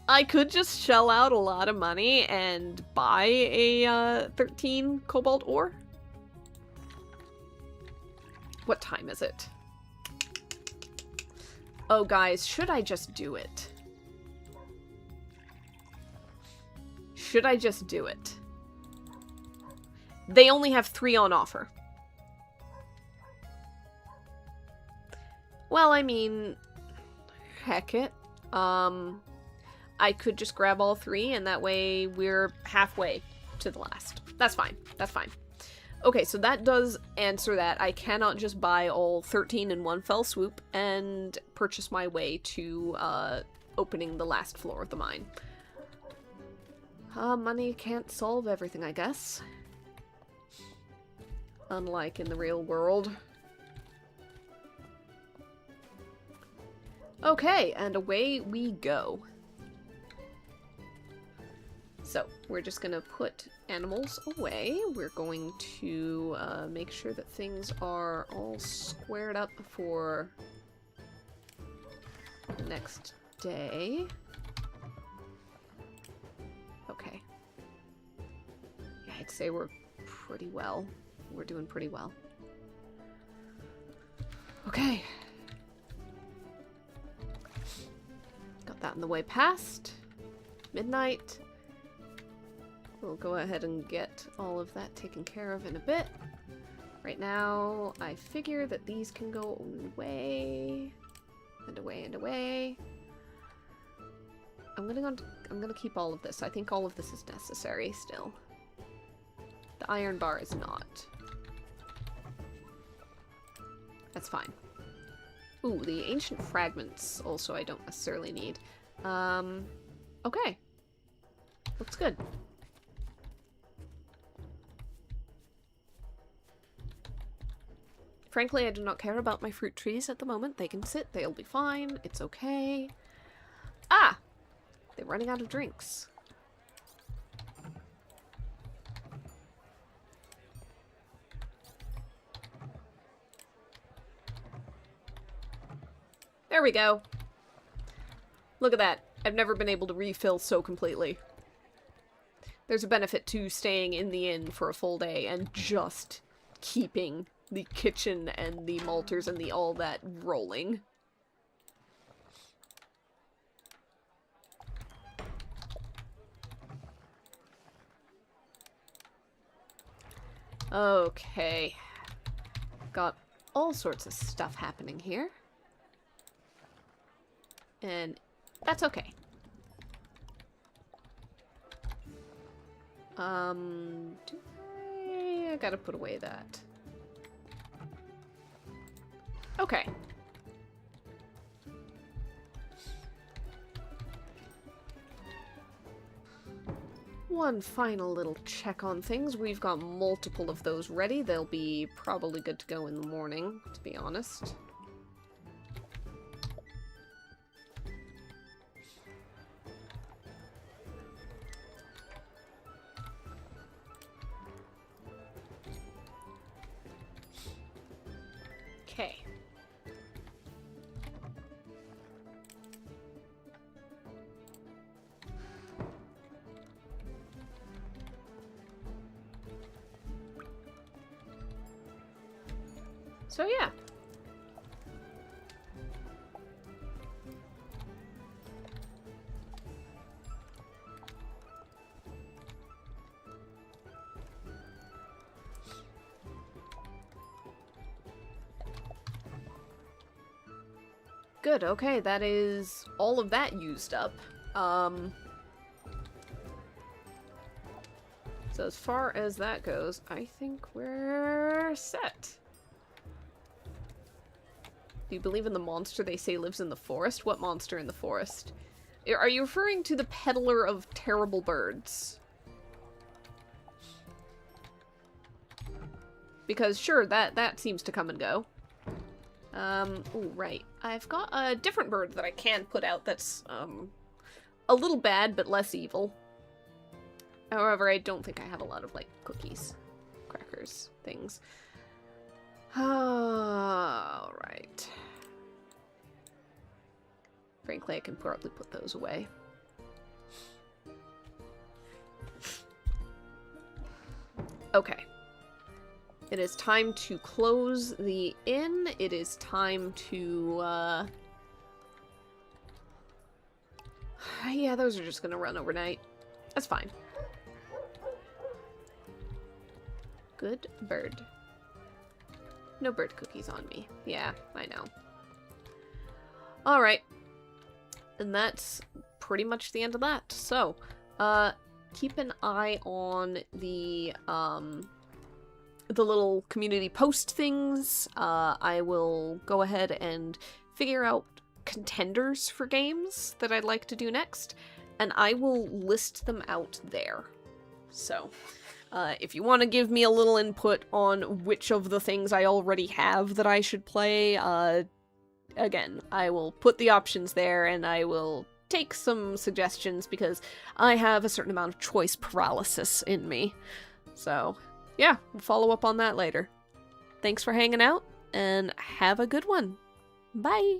I could just shell out a lot of money and buy a 13 cobalt ore. What time is it? Oh, guys, should I just do it? Should I just do it? They only have 3 on offer. Well, I mean, heck it. I could just grab all 3, and that way we're halfway to the last. That's fine. That's fine. Okay, so that does answer that. I cannot just buy all 13 in one fell swoop and purchase my way to opening the last floor of the mine. Money can't solve everything, I guess. Unlike in the real world. Okay, and away we go. So, we're just gonna put animals away. We're going to make sure that things are all squared up for next day. Okay. Yeah, I'd say we're pretty well. We're doing pretty well. Okay. Got that in the way past. Midnight. We'll go ahead and get all of that taken care of in a bit. Right now, I figure that these can go away, and away, and away. I'm gonna keep all of this. I think all of this is necessary still. The iron bar is not. That's fine. Ooh, the ancient fragments also I don't necessarily need. Okay. Looks good. Frankly, I do not care about my fruit trees at the moment. They can sit, they'll be fine, it's okay. Ah! They're running out of drinks. There we go. Look at that. I've never been able to refill so completely. There's a benefit to staying in the inn for a full day and just keeping the kitchen and the malters and the all that rolling. Okay. Got all sorts of stuff happening here. And that's okay. I gotta put away that. Okay. One final little check on things. We've got multiple of those ready. They'll be probably good to go in the morning, to be honest. Okay. So yeah. Good, okay, that is all of that used up. So as far as that goes, I think we're set. Do you believe in the monster they say lives in the forest? What monster in the forest? Are you referring to the peddler of terrible birds? Because sure, that seems to come and go. Ooh, right. I've got a different bird that I can put out that's, a little bad, but less evil. However, I don't think I have a lot of, like, cookies, crackers, things. Alright. Frankly, I can probably put those away. Okay. It is time to close the inn. It is time to, yeah, those are just gonna run overnight. That's fine. Good bird. No bird cookies on me. Yeah, I know. Alright. And that's pretty much the end of that. So, keep an eye on the little community post things. I will go ahead and figure out contenders for games that I'd like to do next, and I will list them out there. So, if you want to give me a little input on which of the things I already have that I should play, again, I will put the options there, and I will take some suggestions, because I have a certain amount of choice paralysis in me. So, yeah, we'll follow up on that later. Thanks for hanging out, and have a good one. Bye!